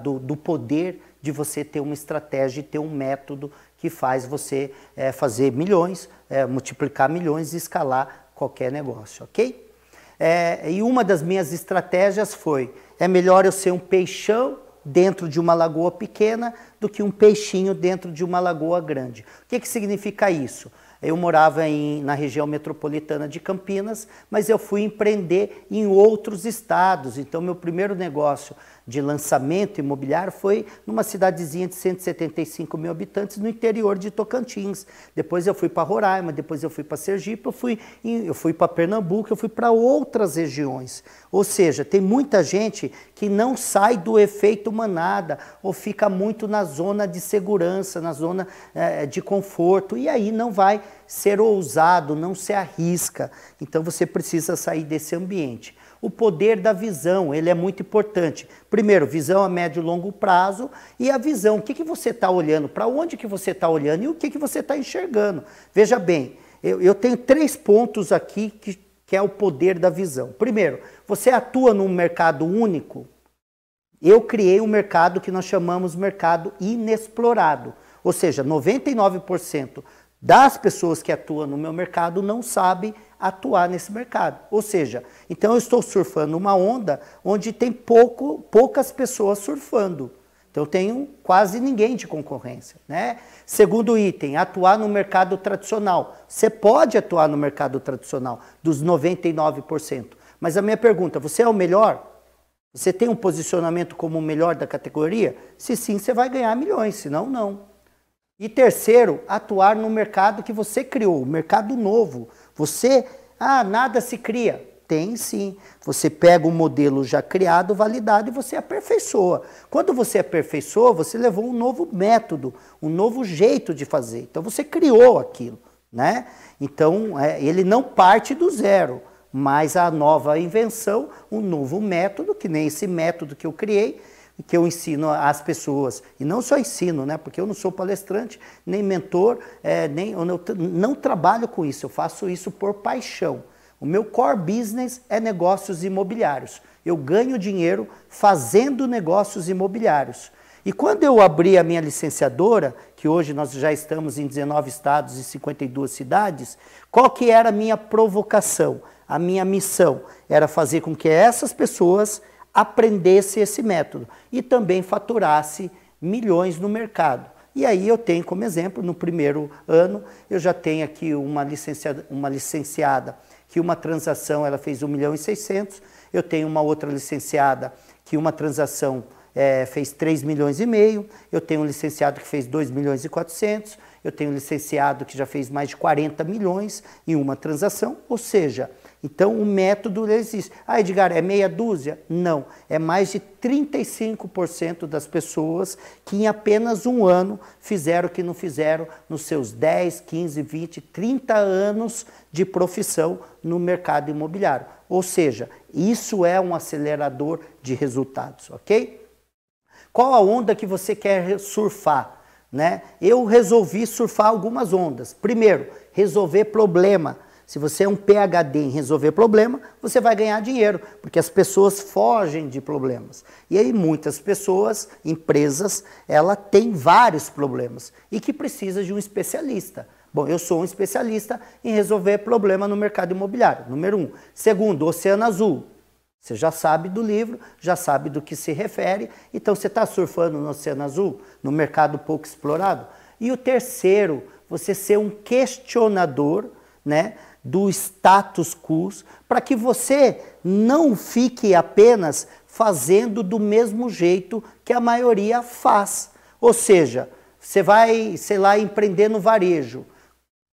do poder de você ter uma estratégia e ter um método que faz você fazer milhões, multiplicar milhões e escalar qualquer negócio, ok? E uma das minhas estratégias foi, é melhor eu ser um peixão dentro de uma lagoa pequena do que um peixinho dentro de uma lagoa grande. O que significa isso? Eu morava na região metropolitana de Campinas, mas eu fui empreender em outros estados. Então, meu primeiro negócio de lançamento imobiliário foi numa cidadezinha de 175 mil habitantes no interior de Tocantins. Depois eu fui para Roraima, depois eu fui para Sergipe, eu fui para Pernambuco, eu fui para outras regiões. Ou seja, tem muita gente que não sai do efeito manada ou fica muito na zona de segurança, na zona de conforto, e aí não vai ser ousado, não se arrisca. Então você precisa sair desse ambiente. O poder da visão, ele é muito importante. Primeiro, visão a médio e longo prazo e a visão. O que você está olhando? Para onde que você está olhando e o que você está enxergando? Veja bem, eu tenho 3 pontos aqui que é o poder da visão. Primeiro, você atua num mercado único. Eu criei um mercado que nós chamamos mercado inexplorado. Ou seja, 99% das pessoas que atuam no meu mercado não sabem atuar nesse mercado. Ou seja, então eu estou surfando uma onda onde tem poucas pessoas surfando. Então eu tenho quase ninguém de concorrência, né? Segundo item, atuar no mercado tradicional. Você pode atuar no mercado tradicional dos 99%. Mas a minha pergunta, você é o melhor? Você tem um posicionamento como o melhor da categoria? Se sim, você vai ganhar milhões, senão não. E terceiro, atuar no mercado que você criou, o mercado novo. Nada se cria. Tem sim. Você pega um modelo já criado, validado e você aperfeiçoa. Quando você aperfeiçoa, você levou um novo método, um novo jeito de fazer. Então você criou aquilo, né? Então ele não parte do zero, mas a nova invenção, um novo método, que nem esse método que eu criei, que eu ensino às pessoas, e não só ensino, né, porque eu não sou palestrante, nem mentor, eu não trabalho com isso, eu faço isso por paixão. O meu core business é negócios imobiliários. Eu ganho dinheiro fazendo negócios imobiliários. E quando eu abri a minha licenciadora, que hoje nós já estamos em 19 estados e 52 cidades, qual que era a minha provocação? A minha missão era fazer com que essas pessoas aprendesse esse método e também faturasse milhões no mercado. E aí eu tenho como exemplo, no primeiro ano, eu já tenho aqui uma licenciada que uma transação ela fez 1.600.000, eu tenho uma outra licenciada que uma transação fez 3,5 milhões, eu tenho um licenciado que fez 2.400.000, eu tenho um licenciado que já fez mais de 40 milhões em uma transação, ou seja, então o método existe. Edgar, é meia dúzia? Não, é mais de 35% das pessoas que em apenas um ano fizeram o que não fizeram nos seus 10, 15, 20, 30 anos de profissão no mercado imobiliário. Ou seja, isso é um acelerador de resultados, ok? Qual a onda que você quer surfar, né? Eu resolvi surfar algumas ondas. Primeiro, resolver problema. Se você é um PhD em resolver problema, você vai ganhar dinheiro, porque as pessoas fogem de problemas. E aí muitas pessoas, empresas, ela tem vários problemas e que precisa de um especialista. Bom, eu sou um especialista em resolver problema no mercado imobiliário, número 1. Segundo, Oceano Azul. Você já sabe do livro, já sabe do que se refere, então você está surfando no Oceano Azul, no mercado pouco explorado. E o terceiro, você ser um questionador, né, do status quo, para que você não fique apenas fazendo do mesmo jeito que a maioria faz. Ou seja, você vai, sei lá, empreender no varejo.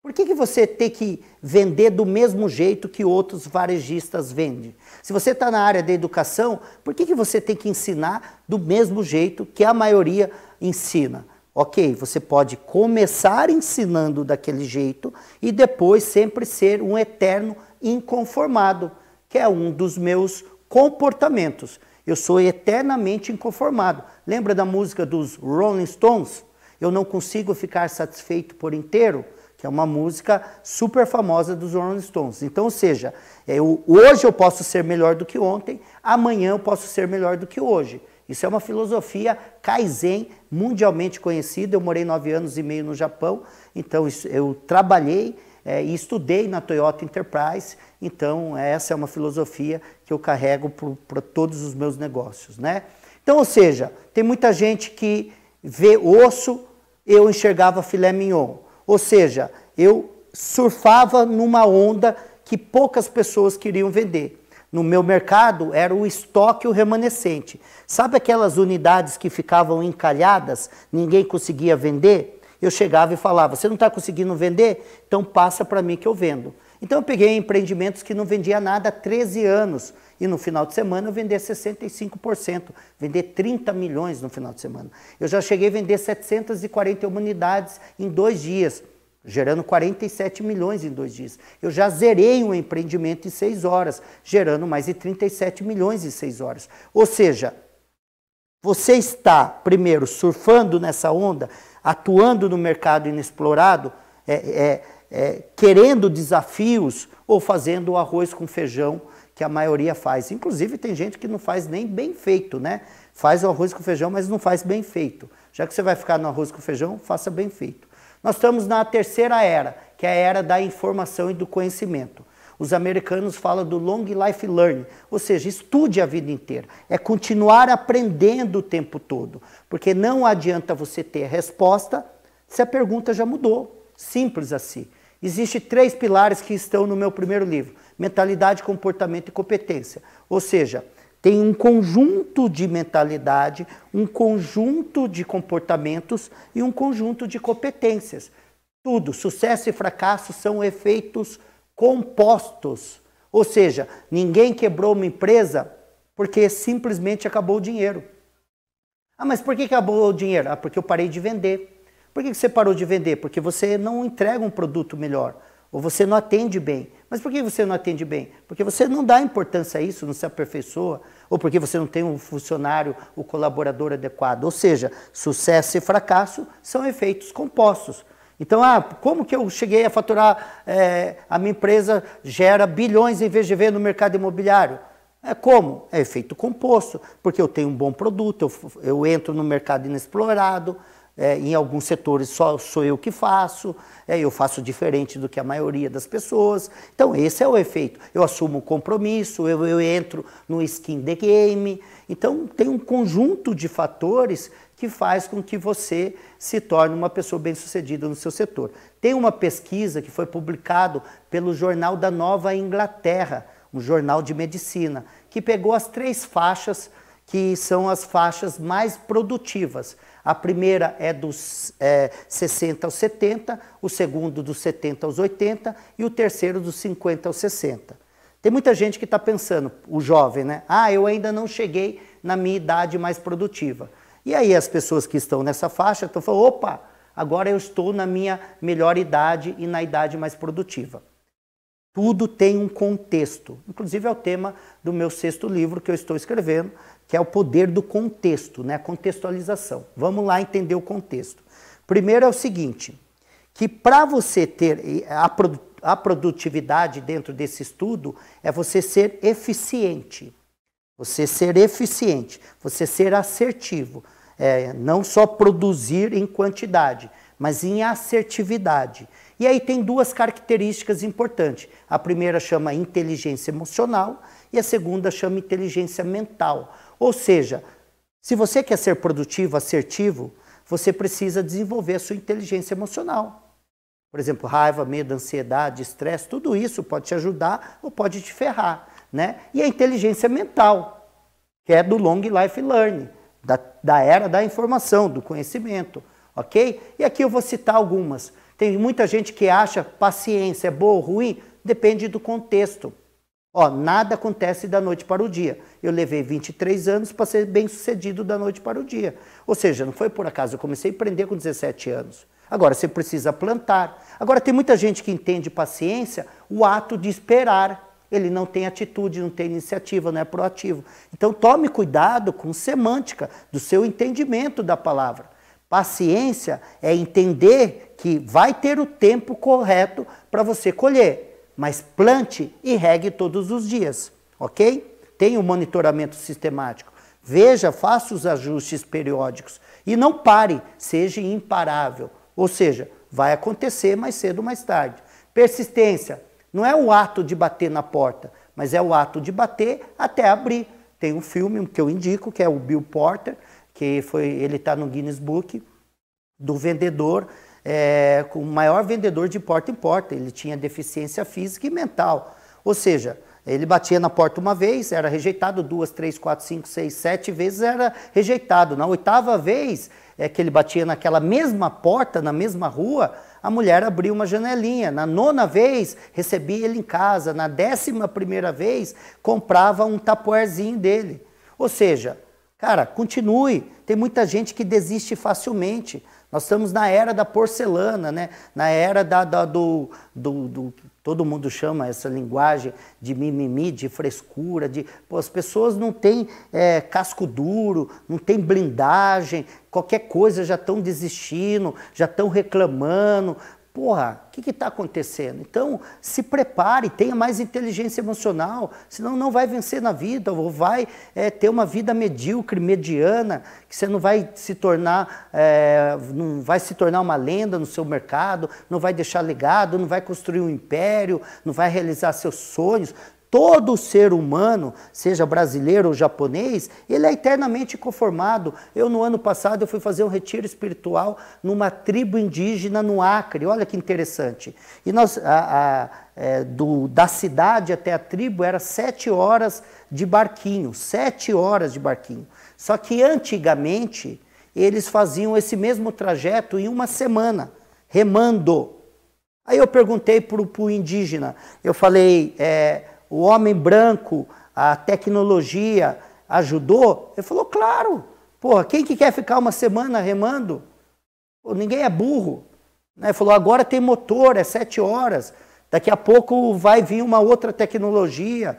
Por que você tem que vender do mesmo jeito que outros varejistas vendem? Se você está na área da educação, por que você tem que ensinar do mesmo jeito que a maioria ensina? Ok, você pode começar ensinando daquele jeito e depois sempre ser um eterno inconformado, que é um dos meus comportamentos. Eu sou eternamente inconformado. Lembra da música dos Rolling Stones? Eu não consigo ficar satisfeito por inteiro, que é uma música super famosa dos Rolling Stones. Então, ou seja, hoje eu posso ser melhor do que ontem, amanhã eu posso ser melhor do que hoje. Isso é uma filosofia Kaizen, mundialmente conhecida. Eu morei 9 anos e meio no Japão, então eu trabalhei e estudei na Toyota Enterprise, então essa é uma filosofia que eu carrego para todos os meus negócios, né? Então, ou seja, tem muita gente que vê osso, eu enxergava filé mignon. Ou seja, eu surfava numa onda que poucas pessoas queriam vender. No meu mercado era o estoque e o remanescente. Sabe aquelas unidades que ficavam encalhadas, ninguém conseguia vender? Eu chegava e falava, você não está conseguindo vender? Então passa para mim que eu vendo. Então eu peguei empreendimentos que não vendia nada há 13 anos e no final de semana eu vendia 65%, vender 30 milhões no final de semana. Eu já cheguei a vender 741 unidades em 2 dias, gerando 47 milhões em 2 dias. Eu já zerei um empreendimento em 6 horas, gerando mais de 37 milhões em 6 horas. Ou seja, você está, primeiro, surfando nessa onda, atuando no mercado inexplorado, querendo desafios ou fazendo o arroz com feijão que a maioria faz. Inclusive tem gente que não faz nem bem feito, né? Faz o arroz com feijão, mas não faz bem feito. Já que você vai ficar no arroz com feijão, faça bem feito. Nós estamos na terceira era, que é a era da informação e do conhecimento. Os americanos falam do long life learning, ou seja, estude a vida inteira. É continuar aprendendo o tempo todo, porque não adianta você ter resposta se a pergunta já mudou. Simples assim. Existem 3 pilares que estão no meu primeiro livro: mentalidade, comportamento e competência. Ou seja, tem um conjunto de mentalidade, um conjunto de comportamentos e um conjunto de competências. Tudo, sucesso e fracasso são efeitos compostos. Ou seja, ninguém quebrou uma empresa porque simplesmente acabou o dinheiro. Ah, mas por que acabou o dinheiro? Ah, porque eu parei de vender. Por que você parou de vender? Porque você não entrega um produto melhor, ou você não atende bem. Mas por que você não atende bem? Porque você não dá importância a isso, não se aperfeiçoa, ou porque você não tem um funcionário, o colaborador adequado. Ou seja, sucesso e fracasso são efeitos compostos. Então, como que eu cheguei a faturar, a minha empresa gera bilhões em vez de ver no mercado imobiliário? Como? É efeito composto, porque eu tenho um bom produto, eu entro no mercado inexplorado, em alguns setores só sou eu que faço, eu faço diferente do que a maioria das pessoas. Então esse é o efeito. Eu assumo o compromisso, eu entro no skin the game. Então tem um conjunto de fatores que faz com que você se torne uma pessoa bem-sucedida no seu setor. Tem uma pesquisa que foi publicado pelo Jornal da Nova Inglaterra, um jornal de medicina, que pegou as 3 faixas que são as faixas mais produtivas. A primeira é dos 60 aos 70, o segundo dos 70 aos 80 e o terceiro dos 50 aos 60. Tem muita gente que está pensando, o jovem, né? Eu ainda não cheguei na minha idade mais produtiva. E aí as pessoas que estão nessa faixa estão falando, opa, agora eu estou na minha melhor idade e na idade mais produtiva. Tudo tem um contexto. Inclusive é o tema do meu 6º livro que eu estou escrevendo, que é o poder do contexto, né? A contextualização. Vamos lá entender o contexto. Primeiro é o seguinte, que para você ter a produtividade dentro desse estudo, é você ser eficiente. Você ser eficiente, você ser assertivo. Não só produzir em quantidade, mas em assertividade. E aí tem 2 características importantes. A primeira chama inteligência emocional e a segunda chama inteligência mental. Ou seja, se você quer ser produtivo, assertivo, você precisa desenvolver a sua inteligência emocional. Por exemplo, raiva, medo, ansiedade, estresse, tudo isso pode te ajudar ou pode te ferrar, né? E a inteligência mental. que é do Long Life Learning, da era da informação, do conhecimento, ok? E aqui eu vou citar algumas. Tem muita gente que acha paciência é boa ou ruim, depende do contexto. Ó, nada acontece da noite para o dia. Eu levei 23 anos para ser bem sucedido da noite para o dia. Ou seja, não foi por acaso, eu comecei a empreender com 17 anos. Agora, você precisa plantar. Agora, tem muita gente que entende paciência, o ato de esperar. Ele não tem atitude, não tem iniciativa, não é proativo. Então, tome cuidado com semântica, do seu entendimento da palavra. Paciência é entender que vai ter o tempo correto para você colher. Mas plante e regue todos os dias, ok? Tenha um monitoramento sistemático. Veja, faça os ajustes periódicos. E não pare, seja imparável. Ou seja, vai acontecer mais cedo ou mais tarde. Persistência, não é o ato de bater na porta, mas é o ato de bater até abrir. Tem um filme que eu indico, que é o Bill Porter, que ele está no Guinness Book, do vendedor, com o maior vendedor de porta em porta. Ele tinha deficiência física e mental. Ou seja, ele batia na porta uma vez, era rejeitado, 2, 3, 4, 5, 6, 7 vezes era rejeitado. Na 8ª vez que ele batia naquela mesma porta, na mesma rua, a mulher abriu uma janelinha. Na 9ª vez, recebia ele em casa. Na 11ª vez, comprava um tapoerzinho dele. Ou seja, cara, continue. Tem muita gente que desiste facilmente. Nós estamos na era da porcelana, né? Na era todo mundo chama essa linguagem de mimimi, de frescura, as pessoas não têm casco duro, não têm blindagem, qualquer coisa já estão desistindo, já estão reclamando. Porra, o que está acontecendo? Então, se prepare, tenha mais inteligência emocional, senão não vai vencer na vida, ou vai ter uma vida medíocre, mediana, que você não vai se tornar uma lenda no seu mercado, não vai deixar legado, não vai construir um império, não vai realizar seus sonhos. Todo ser humano, seja brasileiro ou japonês, ele é eternamente conformado. No ano passado, eu fui fazer um retiro espiritual numa tribo indígena no Acre. Olha que interessante. E da cidade até a tribo era 7 horas de barquinho. 7 horas de barquinho. Só que antigamente, eles faziam esse mesmo trajeto em uma semana, remando. Aí eu perguntei para o indígena, eu falei... o homem branco, a tecnologia ajudou? Ele falou, claro. Porra, quem que quer ficar uma semana remando? Pô, ninguém é burro. Ele falou, agora tem motor, é 7 horas. Daqui a pouco vai vir uma outra tecnologia,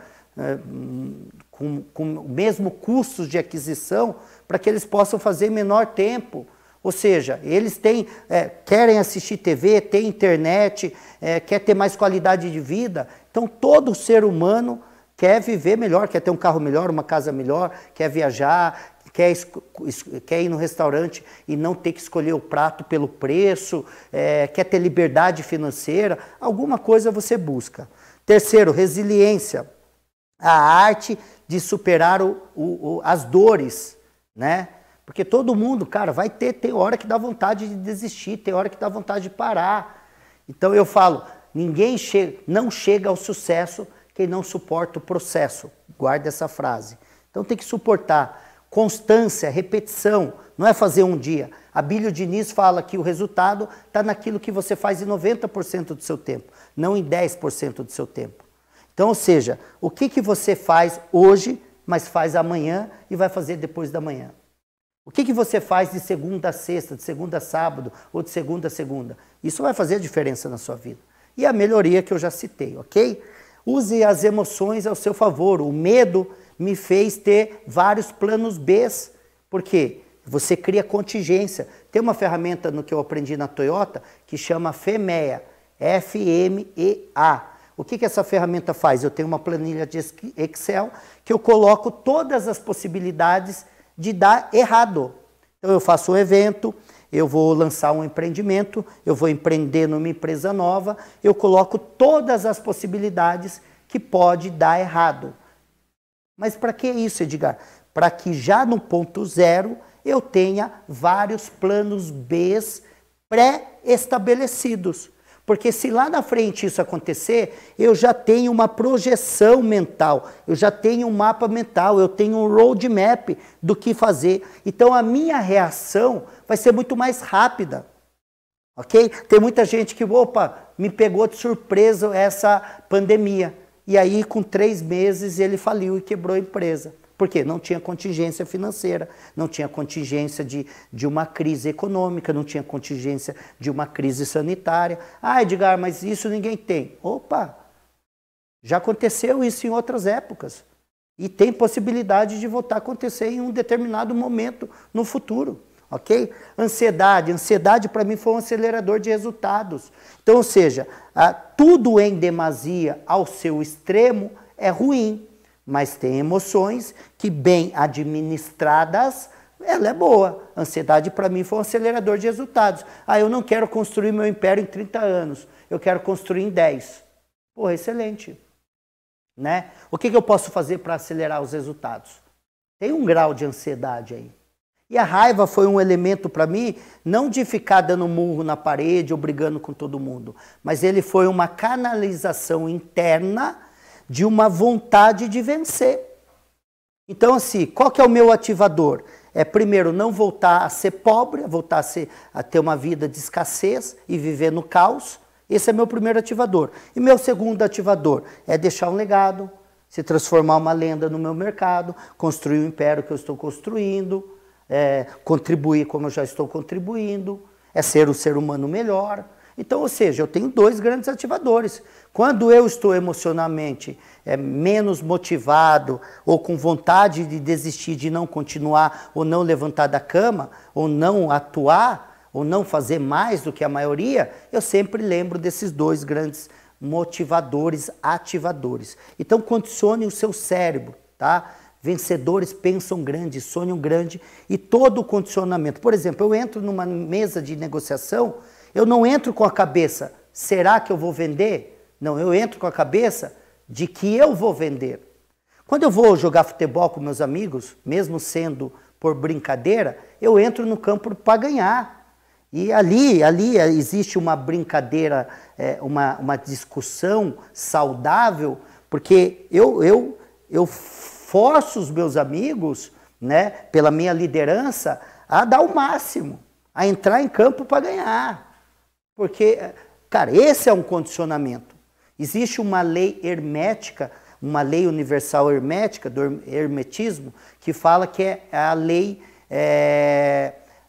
com o mesmo custo de aquisição, para que eles possam fazer em menor tempo. Ou seja, eles querem assistir TV, têm internet, quer ter mais qualidade de vida. Então, todo ser humano quer viver melhor, quer ter um carro melhor, uma casa melhor, quer viajar, quer ir no restaurante e não ter que escolher o prato pelo preço, quer ter liberdade financeira. Alguma coisa você busca. Terceiro, resiliência. A arte de superar as dores, né? Porque todo mundo, cara, tem hora que dá vontade de desistir, tem hora que dá vontade de parar. Então eu falo, não chega ao sucesso quem não suporta o processo. Guarda essa frase. Então tem que suportar. Constância, repetição, não é fazer um dia. Abílio Diniz fala que o resultado está naquilo que você faz em 90% do seu tempo, não em 10% do seu tempo. Então, ou seja, o que você faz hoje, mas faz amanhã e vai fazer depois da manhã? O que você faz de segunda a sexta, de segunda a sábado ou de segunda a segunda? Isso vai fazer a diferença na sua vida. E a melhoria que eu já citei, ok? Use as emoções ao seu favor. O medo me fez ter vários planos B. Por quê? Você cria contingência. Tem uma ferramenta no que eu aprendi na Toyota que chama FEMEA, F-M-E-A. O que essa ferramenta faz? Eu tenho uma planilha de Excel que eu coloco todas as possibilidades de dar errado. Então eu faço um evento, eu vou lançar um empreendimento, eu vou empreender numa empresa nova, eu coloco todas as possibilidades que pode dar errado. Mas para que isso, Edgar? Para que já no ponto zero eu tenha vários planos B pré-estabelecidos. Porque se lá na frente isso acontecer, eu já tenho uma projeção mental, eu já tenho um mapa mental, eu tenho um roadmap do que fazer. Então a minha reação vai ser muito mais rápida. Ok? Tem muita gente que, opa, me pegou de surpresa essa pandemia. E aí com 3 meses ele faliu e quebrou a empresa. Por quê? Não tinha contingência financeira, não tinha contingência de uma crise econômica, não tinha contingência de uma crise sanitária. Ah, Edgar, mas isso ninguém tem. Opa, já aconteceu isso em outras épocas. E tem possibilidade de voltar a acontecer em um determinado momento no futuro. Ok? Ansiedade para mim foi um acelerador de resultados. Então, ou seja, tudo em demasia ao seu extremo é ruim. Mas tem emoções que, bem administradas, ela é boa. Ansiedade, para mim, foi um acelerador de resultados. Ah, eu não quero construir meu império em 30 anos. Eu quero construir em 10. Pô, excelente. Né? O que eu posso fazer para acelerar os resultados? Tem um grau de ansiedade aí. E a raiva foi um elemento para mim, não de ficar dando murro na parede ou brigando com todo mundo, mas ele foi uma canalização interna de uma vontade de vencer. Então, assim, qual que é o meu ativador? É, primeiro, não voltar a ser pobre, voltar a ter uma vida de escassez e viver no caos. Esse é meu primeiro ativador. E meu segundo ativador é deixar um legado, se transformar uma lenda no meu mercado, construir o império que eu estou construindo, contribuir como eu já estou contribuindo, é ser o ser humano melhor. Então, ou seja, eu tenho 2 grandes ativadores. Quando eu estou emocionalmente menos motivado ou com vontade de desistir, de não continuar, ou não levantar da cama, ou não atuar, ou não fazer mais do que a maioria, eu sempre lembro desses 2 grandes motivadores, ativadores. Então, condicione o seu cérebro, tá? Vencedores pensam grande, sonham grande, e todo o condicionamento. Por exemplo, eu entro numa mesa de negociação, eu não entro com a cabeça, será que eu vou vender? Não, eu entro com a cabeça de que eu vou vender. Quando eu vou jogar futebol com meus amigos, mesmo sendo por brincadeira, eu entro no campo para ganhar. E ali existe uma brincadeira, uma discussão saudável, porque eu forço os meus amigos, né, pela minha liderança, a dar o máximo, a entrar em campo para ganhar. Porque, cara, esse é um condicionamento. Existe uma lei hermética, uma lei universal hermética, do hermetismo, que fala que é a lei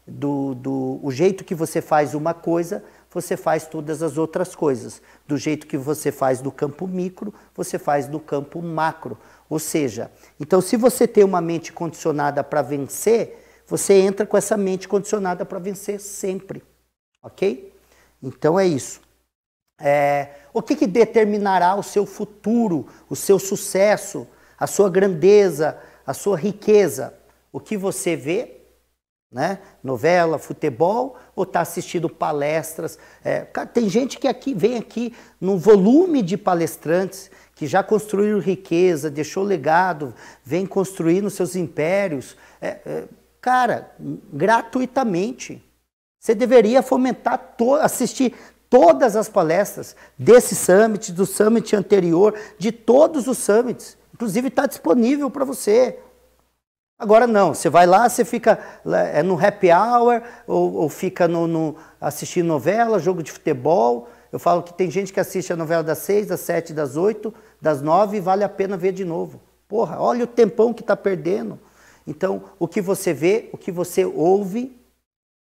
o jeito que você faz uma coisa, você faz todas as outras coisas. Do jeito que você faz no campo micro, você faz no campo macro. Ou seja, então se você tem uma mente condicionada para vencer, você entra com essa mente condicionada para vencer sempre. Ok? Então é isso. O que determinará o seu futuro, o seu sucesso, a sua grandeza, a sua riqueza? O que você vê, né? Novela, futebol, ou está assistindo palestras? Cara, tem gente que vem aqui num volume de palestrantes que já construíram riqueza, deixou legado, vem construindo seus impérios, cara, gratuitamente. Você deveria fomentar, assistir todas as palestras desse summit, do summit anterior, de todos os summits. Inclusive está disponível para você. Agora não, você vai lá, você fica no happy hour, ou fica assistindo novela, jogo de futebol. Eu falo que tem gente que assiste a novela das 6, das 7, das 8, das 9 e vale a pena ver de novo. Porra, olha o tempão que está perdendo. Então, o que você vê, o que você ouve,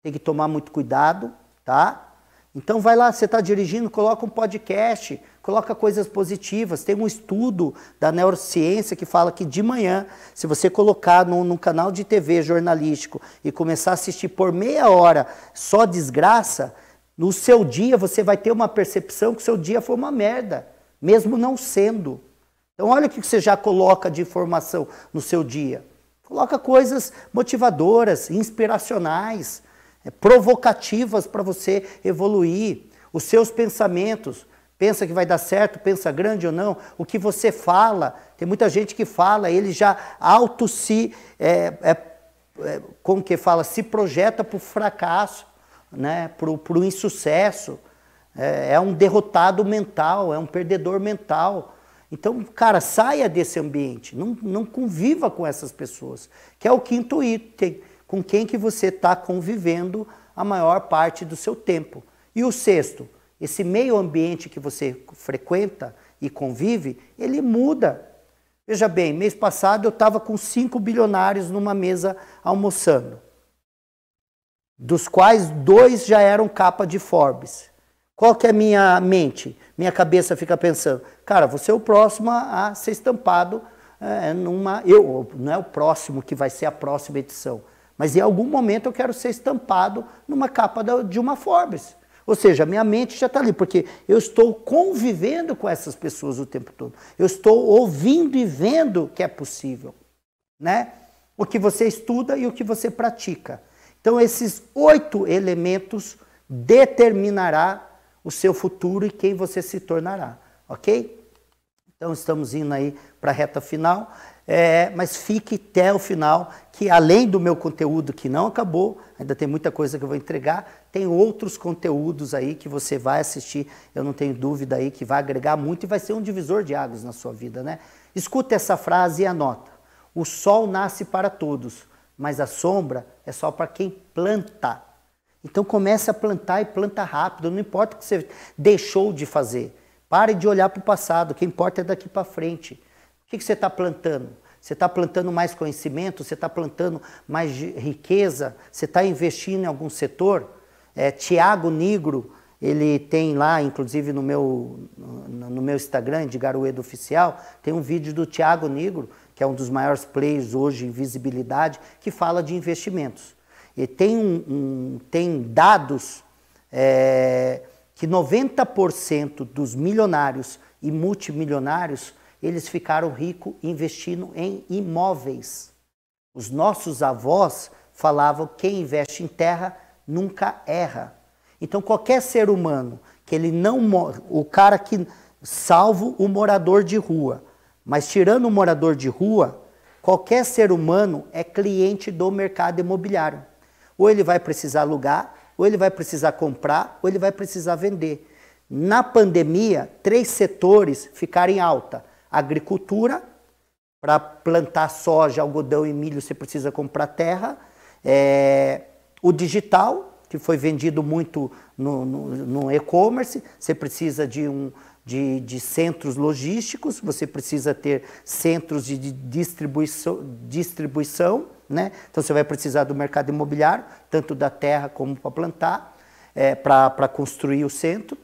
tem que tomar muito cuidado, tá? Então vai lá, você está dirigindo, coloca um podcast, coloca coisas positivas. Tem um estudo da neurociência que fala que de manhã, se você colocar num canal de TV jornalístico e começar a assistir por meia hora só desgraça, no seu dia você vai ter uma percepção que o seu dia foi uma merda, mesmo não sendo. Então olha o que você já coloca de informação no seu dia. Coloca coisas motivadoras, inspiracionais, provocativas para você evoluir. Os seus pensamentos, pensa que vai dar certo, pensa grande ou não, o que você fala, tem muita gente que fala, ele já se projeta para o fracasso, né? Para o insucesso. é um derrotado mental, é um perdedor mental. Então, cara, saia desse ambiente, não conviva com essas pessoas, que é o quinto item, com quem que você está convivendo a maior parte do seu tempo. E o sexto, esse meio ambiente que você frequenta e convive, ele muda. Veja bem, mês passado eu estava com 5 bilionários numa mesa almoçando, dos quais 2 já eram capa de Forbes. Qual que é a minha mente? Minha cabeça fica pensando, cara, você é o próximo a ser estampado não é o próximo que vai ser a próxima edição, mas em algum momento eu quero ser estampado numa capa de uma Forbes. Ou seja, a minha mente já está ali, porque eu estou convivendo com essas pessoas o tempo todo. Eu estou ouvindo e vendo que é possível, né? O que você estuda e o que você pratica. Então, esses 8 elementos determinará o seu futuro e quem você se tornará, ok? Então, estamos indo aí para a reta final, mas fique até o final, que além do meu conteúdo que não acabou, ainda tem muita coisa que eu vou entregar, tem outros conteúdos aí que você vai assistir, eu não tenho dúvida aí que vai agregar muito e vai ser um divisor de águas na sua vida, né? Escuta essa frase e anota. O sol nasce para todos, mas a sombra é só para quem planta. Então comece a plantar e planta rápido, não importa o que você deixou de fazer. Pare de olhar para o passado, o que importa é daqui para frente. O que você está plantando? Você está plantando mais conhecimento? Você está plantando mais riqueza? Você está investindo em algum setor? Tiago Nigro, ele tem lá, inclusive no meu Instagram, de Garoedo Oficial, tem um vídeo do Tiago Nigro, que é um dos maiores players hoje em visibilidade, que fala de investimentos. E tem dados que 90% dos milionários e multimilionários, eles ficaram ricos investindo em imóveis. Os nossos avós falavam que quem investe em terra nunca erra. Então qualquer ser humano, que ele não o cara que, salvo o morador de rua, mas tirando o morador de rua, qualquer ser humano é cliente do mercado imobiliário. Ou ele vai precisar alugar, ou ele vai precisar comprar, ou ele vai precisar vender. Na pandemia, 3 setores ficaram em alta. Agricultura, para plantar soja, algodão e milho você precisa comprar terra. O digital, que foi vendido muito no e-commerce, você precisa de centros logísticos, você precisa ter centros de distribuição, né? Então você vai precisar do mercado imobiliário, tanto da terra como para plantar, para construir o centro.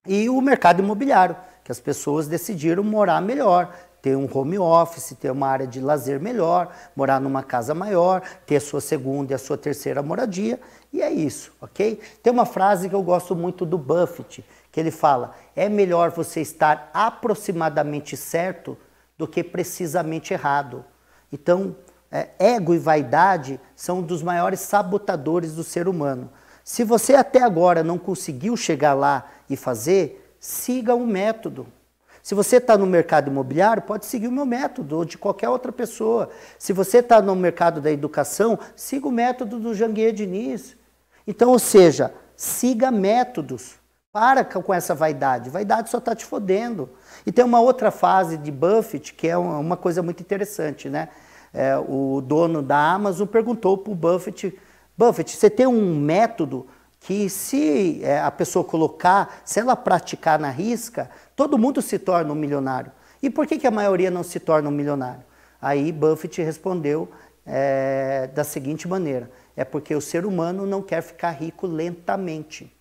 E o mercado imobiliário, que as pessoas decidiram morar melhor, ter um home office, ter uma área de lazer melhor, morar numa casa maior, ter a sua segunda e a sua terceira moradia, e é isso, ok? Tem uma frase que eu gosto muito do Buffett, que ele fala, é melhor você estar aproximadamente certo do que precisamente errado. Então, ego e vaidade são um dos maiores sabotadores do ser humano. Se você até agora não conseguiu chegar lá e fazer, siga um método. Se você está no mercado imobiliário, pode seguir o meu método, ou de qualquer outra pessoa. Se você está no mercado da educação, siga o método do Janguier Diniz. Então, ou seja, siga métodos. Para com essa vaidade. Vaidade só está te fodendo. E tem uma outra fase de Buffett, que é uma coisa muito interessante, né? O dono da Amazon perguntou para o Buffett, Buffett, você tem um método que se a pessoa colocar, se ela praticar na risca, todo mundo se torna um milionário. E por que a maioria não se torna um milionário? Aí Buffett respondeu da seguinte maneira, é porque o ser humano não quer ficar rico lentamente.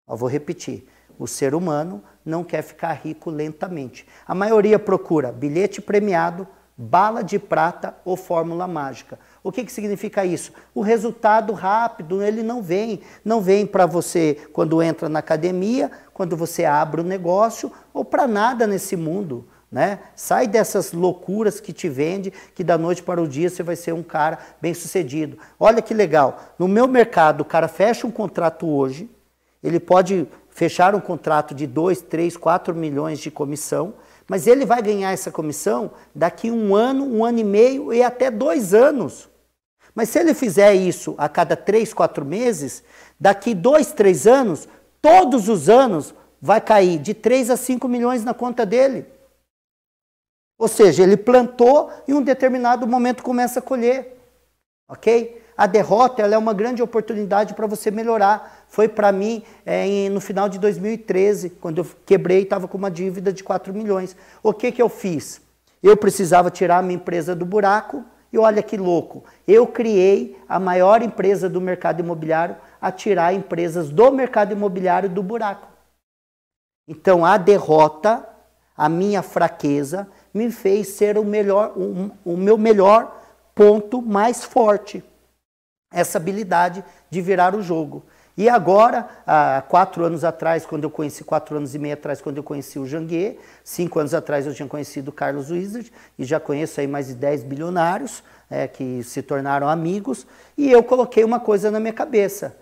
Eu vou repetir, o ser humano não quer ficar rico lentamente. A maioria procura bilhete premiado, bala de prata ou fórmula mágica. O que significa isso? O resultado rápido, ele não vem para você quando entra na academia, quando você abre o negócio, ou para nada nesse mundo, né? Sai dessas loucuras que te vende, que da noite para o dia você vai ser um cara bem sucedido. Olha que legal, no meu mercado o cara fecha um contrato hoje, ele pode fechar um contrato de 2, 3, 4 milhões de comissão, mas ele vai ganhar essa comissão daqui 1 ano, 1 ano e meio e até 2 anos. Mas se ele fizer isso a cada 3, 4 meses, daqui 2, 3 anos, todos os anos vai cair de 3 a 5 milhões na conta dele. Ou seja, ele plantou e em um determinado momento começa a colher. Ok? A derrota ela é uma grande oportunidade para você melhorar. Foi para mim no final de 2013, quando eu quebrei e estava com uma dívida de 4 milhões. O que eu fiz? Eu precisava tirar a minha empresa do buraco e olha que louco. Eu criei a maior empresa do mercado imobiliário a tirar empresas do mercado imobiliário do buraco. Então a derrota, a minha fraqueza, me fez ser o meu melhor ponto mais forte. Essa habilidade de virar o jogo. E agora, há 4 anos atrás, 4 anos e meio atrás, quando eu conheci o Janguier, 5 anos atrás eu tinha conhecido o Carlos Wizard, e já conheço aí mais de 10 bilionários que se tornaram amigos, e eu coloquei uma coisa na minha cabeça.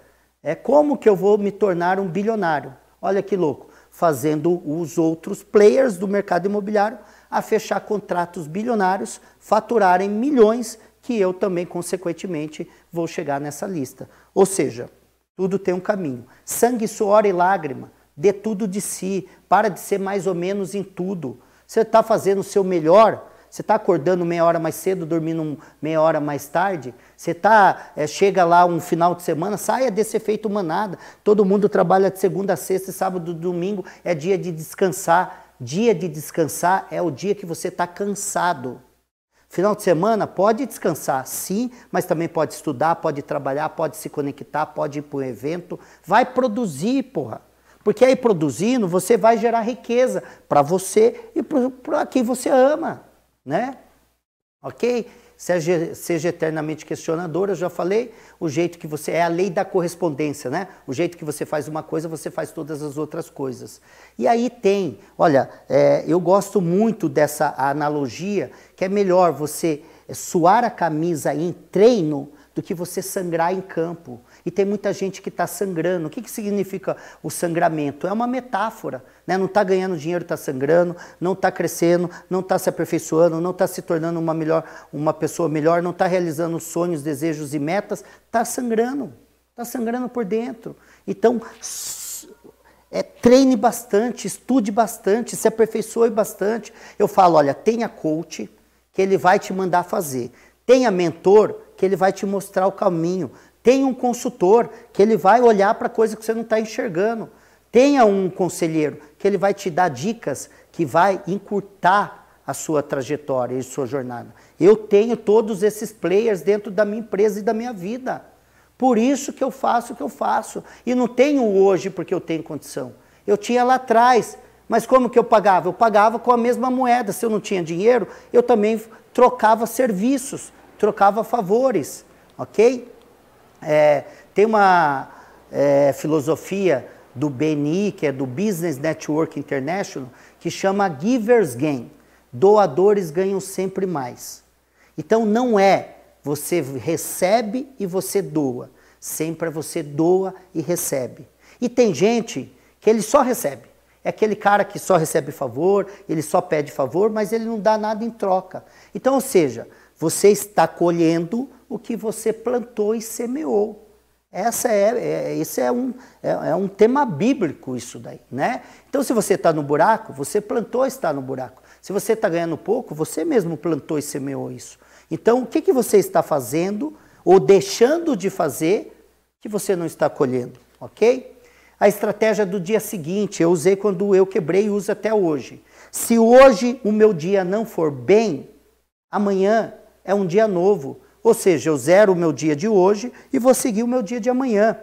Como que eu vou me tornar um bilionário? Olha que louco, fazendo os outros players do mercado imobiliário a fechar contratos bilionários, faturarem milhões, que eu também, consequentemente, vou chegar nessa lista. Ou seja, tudo tem um caminho. Sangue, suor e lágrima, dê tudo de si, para de ser mais ou menos em tudo. Você está fazendo o seu melhor, você está acordando meia hora mais cedo, dormindo meia hora mais tarde, você chega lá um final de semana, saia desse efeito manada, todo mundo trabalha de segunda a sexta, sábado, domingo, é dia de descansar. Dia de descansar é o dia que você está cansado. Final de semana pode descansar, sim, mas também pode estudar, pode trabalhar, pode se conectar, pode ir para um evento. Vai produzir, porra. Porque aí produzindo, você vai gerar riqueza para você e para quem você ama, né? Ok? Seja eternamente questionador, eu já falei, o jeito que você... É a lei da correspondência, né? O jeito que você faz uma coisa, você faz todas as outras coisas. E aí tem... Olha, eu gosto muito dessa analogia, que é melhor você suar a camisa em treino do que você sangrar em campo. E tem muita gente que está sangrando. O que significa o sangramento? É uma metáfora, né? Não está ganhando dinheiro, está sangrando, não está crescendo, não está se aperfeiçoando, não está se tornando uma pessoa melhor, não está realizando sonhos, desejos e metas, está sangrando por dentro. Então, treine bastante, estude bastante, se aperfeiçoe bastante. Eu falo, olha, tenha coach, que ele vai te mandar fazer. Tenha mentor, que ele vai te mostrar o caminho. Tenha um consultor, que ele vai olhar para coisa que você não está enxergando. Tenha um conselheiro, que ele vai te dar dicas, que vai encurtar a sua trajetória e sua jornada. Eu tenho todos esses players dentro da minha empresa e da minha vida. Por isso que eu faço o que eu faço. E não tenho hoje porque eu tenho condição. Eu tinha lá atrás. Mas como que eu pagava? Eu pagava com a mesma moeda. Se eu não tinha dinheiro, eu também trocava serviços, trocava favores, ok? Tem uma filosofia do BNI, que é do Business Network International, que chama Givers Gain. Doadores ganham sempre mais. Então não é você recebe e você doa. Sempre você doa e recebe. E tem gente que ele só recebe. É aquele cara que só recebe favor, ele só pede favor, mas ele não dá nada em troca. Então, ou seja, você está colhendo o que você plantou e semeou. Esse é um tema bíblico isso daí, né? Então, se você está no buraco, você plantou e está no buraco. Se você está ganhando pouco, você mesmo plantou e semeou isso. Então, o que você está fazendo ou deixando de fazer que você não está colhendo, ok? A estratégia do dia seguinte, eu usei quando eu quebrei e uso até hoje. Se hoje o meu dia não for bem, amanhã é um dia novo. Ou seja, eu zero o meu dia de hoje e vou seguir o meu dia de amanhã,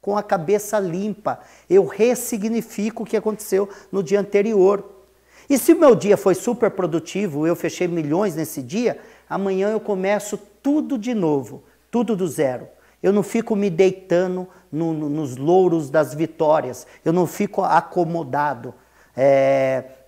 com a cabeça limpa. Eu ressignifico o que aconteceu no dia anterior. E se o meu dia foi super produtivo, eu fechei milhões nesse dia, amanhã eu começo tudo de novo, tudo do zero. Eu não fico me deitando nos louros das vitórias, eu não fico acomodado.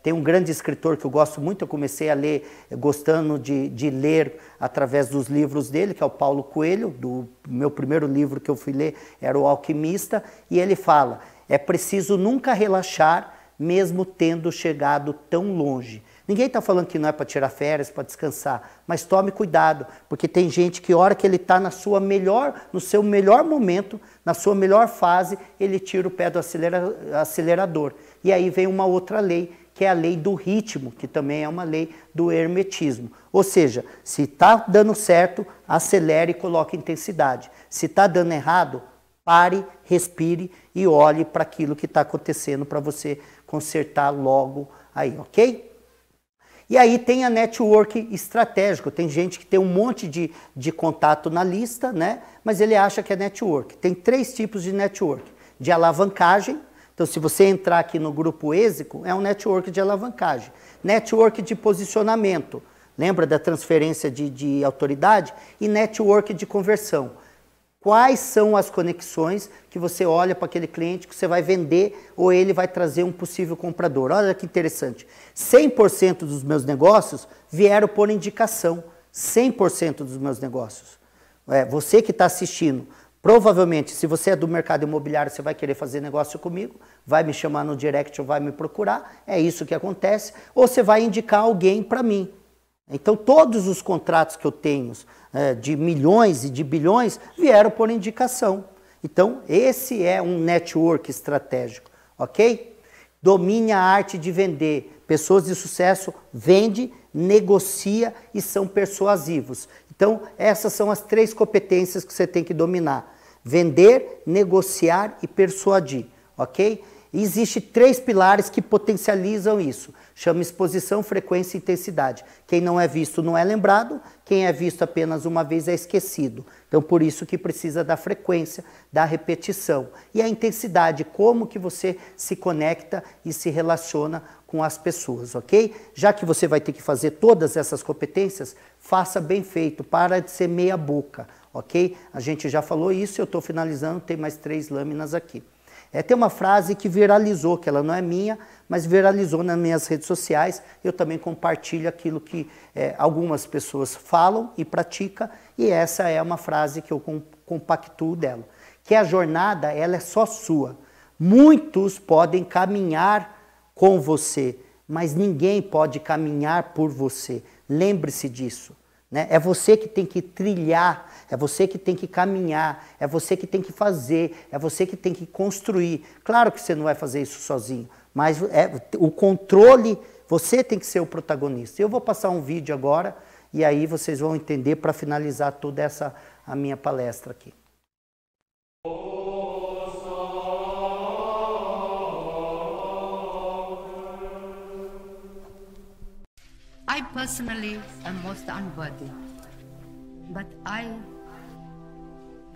Tem um grande escritor que eu gosto muito, eu comecei a ler, gostando de ler através dos livros dele, que é o Paulo Coelho. Do meu primeiro livro que eu fui ler era O Alquimista, e ele fala, é preciso nunca relaxar, mesmo tendo chegado tão longe. Ninguém está falando que não é para tirar férias, para descansar, mas tome cuidado, porque tem gente que a hora que ele está no seu melhor momento, na sua melhor fase, ele tira o pé do acelerador. E aí vem uma outra lei, que é a lei do ritmo, que também é uma lei do hermetismo. Ou seja, se está dando certo, acelere e coloque intensidade. Se está dando errado, pare, respire e olhe para aquilo que está acontecendo para você consertar logo aí, ok? E aí tem a network estratégico. Tem gente que tem um monte de contato na lista, né? Mas ele acha que é network. Tem 3 tipos de network. De alavancagem. Então, se você entrar aqui no grupo ESICO, é um network de alavancagem. Network de posicionamento. Lembra da transferência de autoridade? E network de conversão. Quais são as conexões que você olha para aquele cliente que você vai vender ou ele vai trazer um possível comprador? Olha que interessante. 100% dos meus negócios vieram por indicação. 100% dos meus negócios. Você que está assistindo, provavelmente, se você é do mercado imobiliário, você vai querer fazer negócio comigo, vai me chamar no direct ou vai me procurar, é isso que acontece, ou você vai indicar alguém para mim. Então, todos os contratos que eu tenho, de milhões e de bilhões, vieram por indicação. Então, esse é um network estratégico, ok? Domine a arte de vender. Pessoas de sucesso vendem, negocia e são persuasivos. Então, essas são as 3 competências que você tem que dominar. Vender, negociar e persuadir, ok? E existe 3 pilares que potencializam isso. Chama exposição, frequência e intensidade. Quem não é visto não é lembrado, quem é visto apenas uma vez é esquecido. Então, por isso que precisa da frequência, da repetição. E a intensidade, como que você se conecta e se relaciona com as pessoas, ok? Já que você vai ter que fazer todas essas competências, faça bem feito, para de ser meia boca, ok? A gente já falou isso, eu estou finalizando, tem mais 3 lâminas aqui. Tem uma frase que viralizou, que ela não é minha, mas viralizou nas minhas redes sociais. Eu também compartilho aquilo que algumas pessoas falam e praticam, e essa é uma frase que eu compactuo dela. Que a jornada, ela é só sua. Muitos podem caminhar com você, mas ninguém pode caminhar por você. Lembre-se disso. Né? É você que tem que trilhar, é você que tem que caminhar, é você que tem que fazer, é você que tem que construir. Claro que você não vai fazer isso sozinho, mas o controle, você tem que ser o protagonista. Eu vou passar um vídeo agora e aí vocês vão entender para finalizar toda a minha palestra aqui. I personally am most unworthy, but I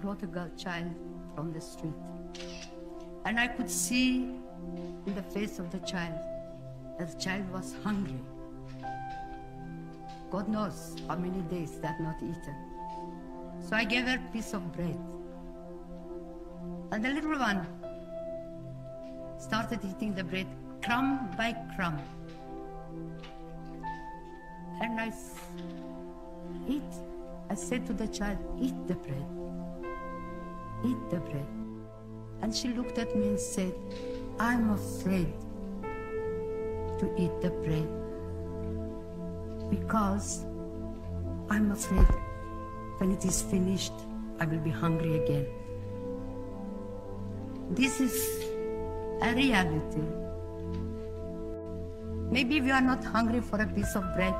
brought a girl child from the street, and I could see in the face of the child that the child was hungry. God knows how many days that not eaten. So I gave her a piece of bread, and the little one started eating the bread crumb by crumb. And I said to the child, eat the bread, eat the bread. And she looked at me and said, I'm afraid to eat the bread because I'm afraid when it is finished, I will be hungry again. This is a reality. Maybe we are not hungry for a piece of bread,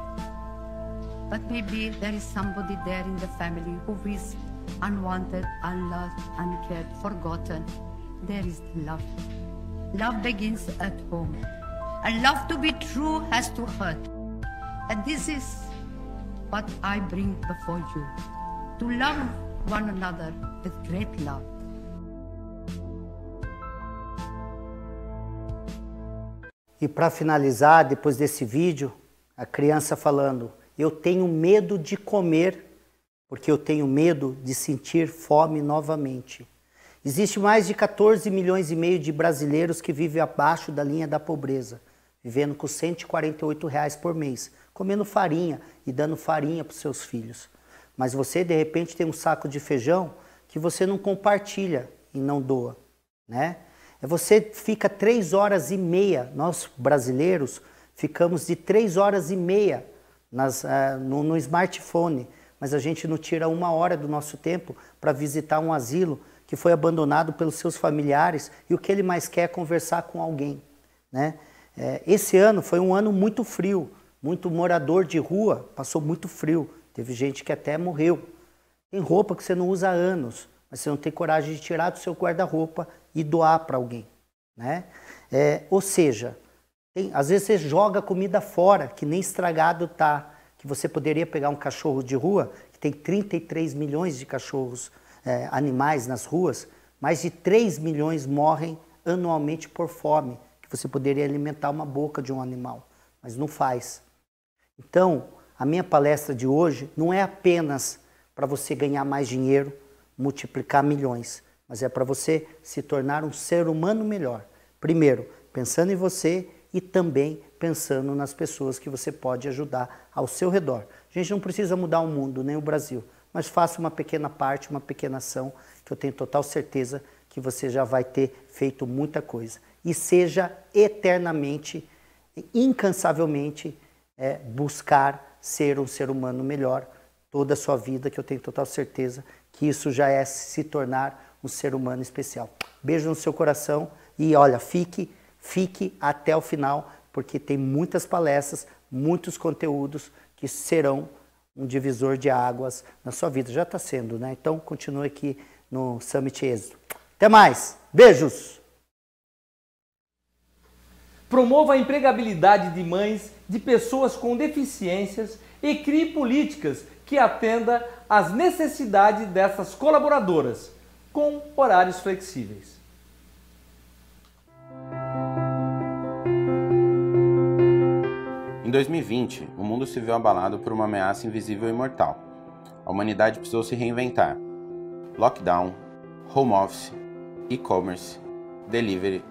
but maybe there is somebody there in the family who is unwanted, unloved, uncared, forgotten. There is love. Love begins at home. And love to be true has to hurt. And this is what I bring before you. To love one another with great love. E para finalizar, depois desse vídeo, a criança falando, eu tenho medo de comer, porque eu tenho medo de sentir fome novamente. Existe mais de 14 milhões e meio de brasileiros que vivem abaixo da linha da pobreza, vivendo com R$148 por mês, comendo farinha e dando farinha para os seus filhos. Mas você, de repente, tem um saco de feijão que você não compartilha e não doa, né? Você fica 3 horas e meia, nós brasileiros, ficamos de 3 horas e meia no smartphone, mas a gente não tira 1 hora do nosso tempo para visitar um asilo que foi abandonado pelos seus familiares e o que ele mais quer é conversar com alguém, né? Esse ano foi um ano muito frio, muito morador de rua, passou muito frio, teve gente que até morreu. Tem roupa que você não usa há anos, mas você não tem coragem de tirar do seu guarda-roupa e doar para alguém, né? Ou seja, às vezes você joga comida fora, que nem estragado tá, que você poderia pegar um cachorro de rua, que tem 33 milhões de cachorros, animais nas ruas, mais de 3 milhões morrem anualmente por fome, que você poderia alimentar uma boca de um animal, mas não faz. Então, a minha palestra de hoje não é apenas para você ganhar mais dinheiro, multiplicar milhões, mas é para você se tornar um ser humano melhor. Primeiro, pensando em você e também pensando nas pessoas que você pode ajudar ao seu redor. A gente não precisa mudar o mundo, nem o Brasil, mas faça uma pequena parte, uma pequena ação, que eu tenho total certeza que você já vai ter feito muita coisa. E seja eternamente, incansavelmente, buscar ser um ser humano melhor toda a sua vida, que eu tenho total certeza que isso já é se tornar um ser humano especial. Beijo no seu coração e olha, fique até o final, porque tem muitas palestras, muitos conteúdos que serão um divisor de águas na sua vida. Já está sendo, né? Então, continue aqui no Summit Êxito. Até mais! Beijos! Promova a empregabilidade de mães de pessoas com deficiências e crie políticas que atenda às necessidades dessas colaboradoras, com horários flexíveis. Em 2020, o mundo se viu abalado por uma ameaça invisível e mortal. A humanidade precisou se reinventar. Lockdown, home office, e-commerce, delivery,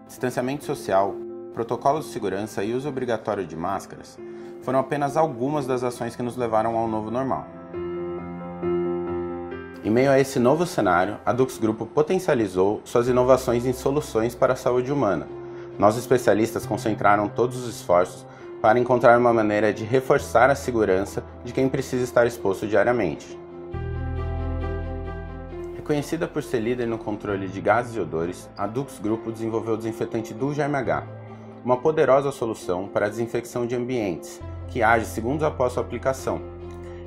distanciamento social, protocolos de segurança e uso obrigatório de máscaras foram apenas algumas das ações que nos levaram ao novo normal. Em meio a esse novo cenário, a Dux Grupo potencializou suas inovações em soluções para a saúde humana. Nós especialistas concentraram todos os esforços para encontrar uma maneira de reforçar a segurança de quem precisa estar exposto diariamente. Reconhecida por ser líder no controle de gases e odores, a Dux Grupo desenvolveu o desinfetante Duo Germe H, uma poderosa solução para a desinfecção de ambientes, que age segundos após sua aplicação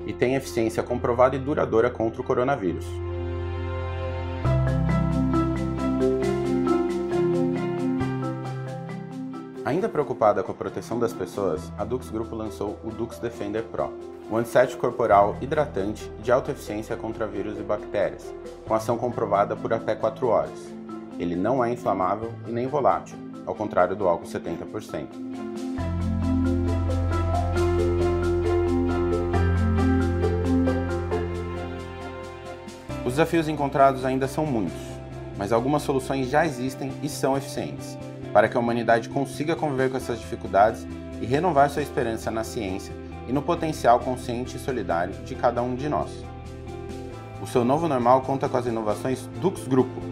e tem eficiência comprovada e duradoura contra o coronavírus. Ainda preocupada com a proteção das pessoas, a Dux Grupo lançou o Dux Defender Pro, um antisséptico corporal hidratante de alta eficiência contra vírus e bactérias, com ação comprovada por até 4 horas. Ele não é inflamável e nem volátil, ao contrário do álcool 70%. Os desafios encontrados ainda são muitos, mas algumas soluções já existem e são eficientes, para que a humanidade consiga conviver com essas dificuldades e renovar sua esperança na ciência e no potencial consciente e solidário de cada um de nós. O seu novo normal conta com as inovações Dux Grupo.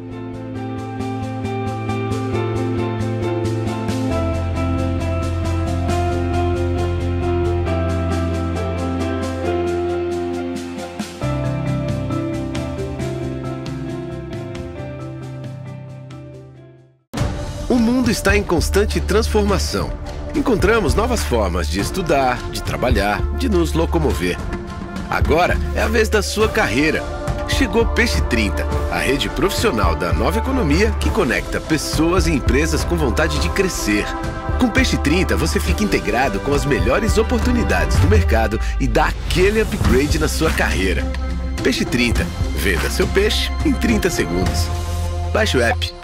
O mundo está em constante transformação. Encontramos novas formas de estudar, de trabalhar, de nos locomover. Agora é a vez da sua carreira. Chegou Peixe 30, a rede profissional da nova economia que conecta pessoas e empresas com vontade de crescer. Com Peixe 30 você fica integrado com as melhores oportunidades do mercado e dá aquele upgrade na sua carreira. Peixe 30, venda seu peixe em 30 segundos. Baixe o app.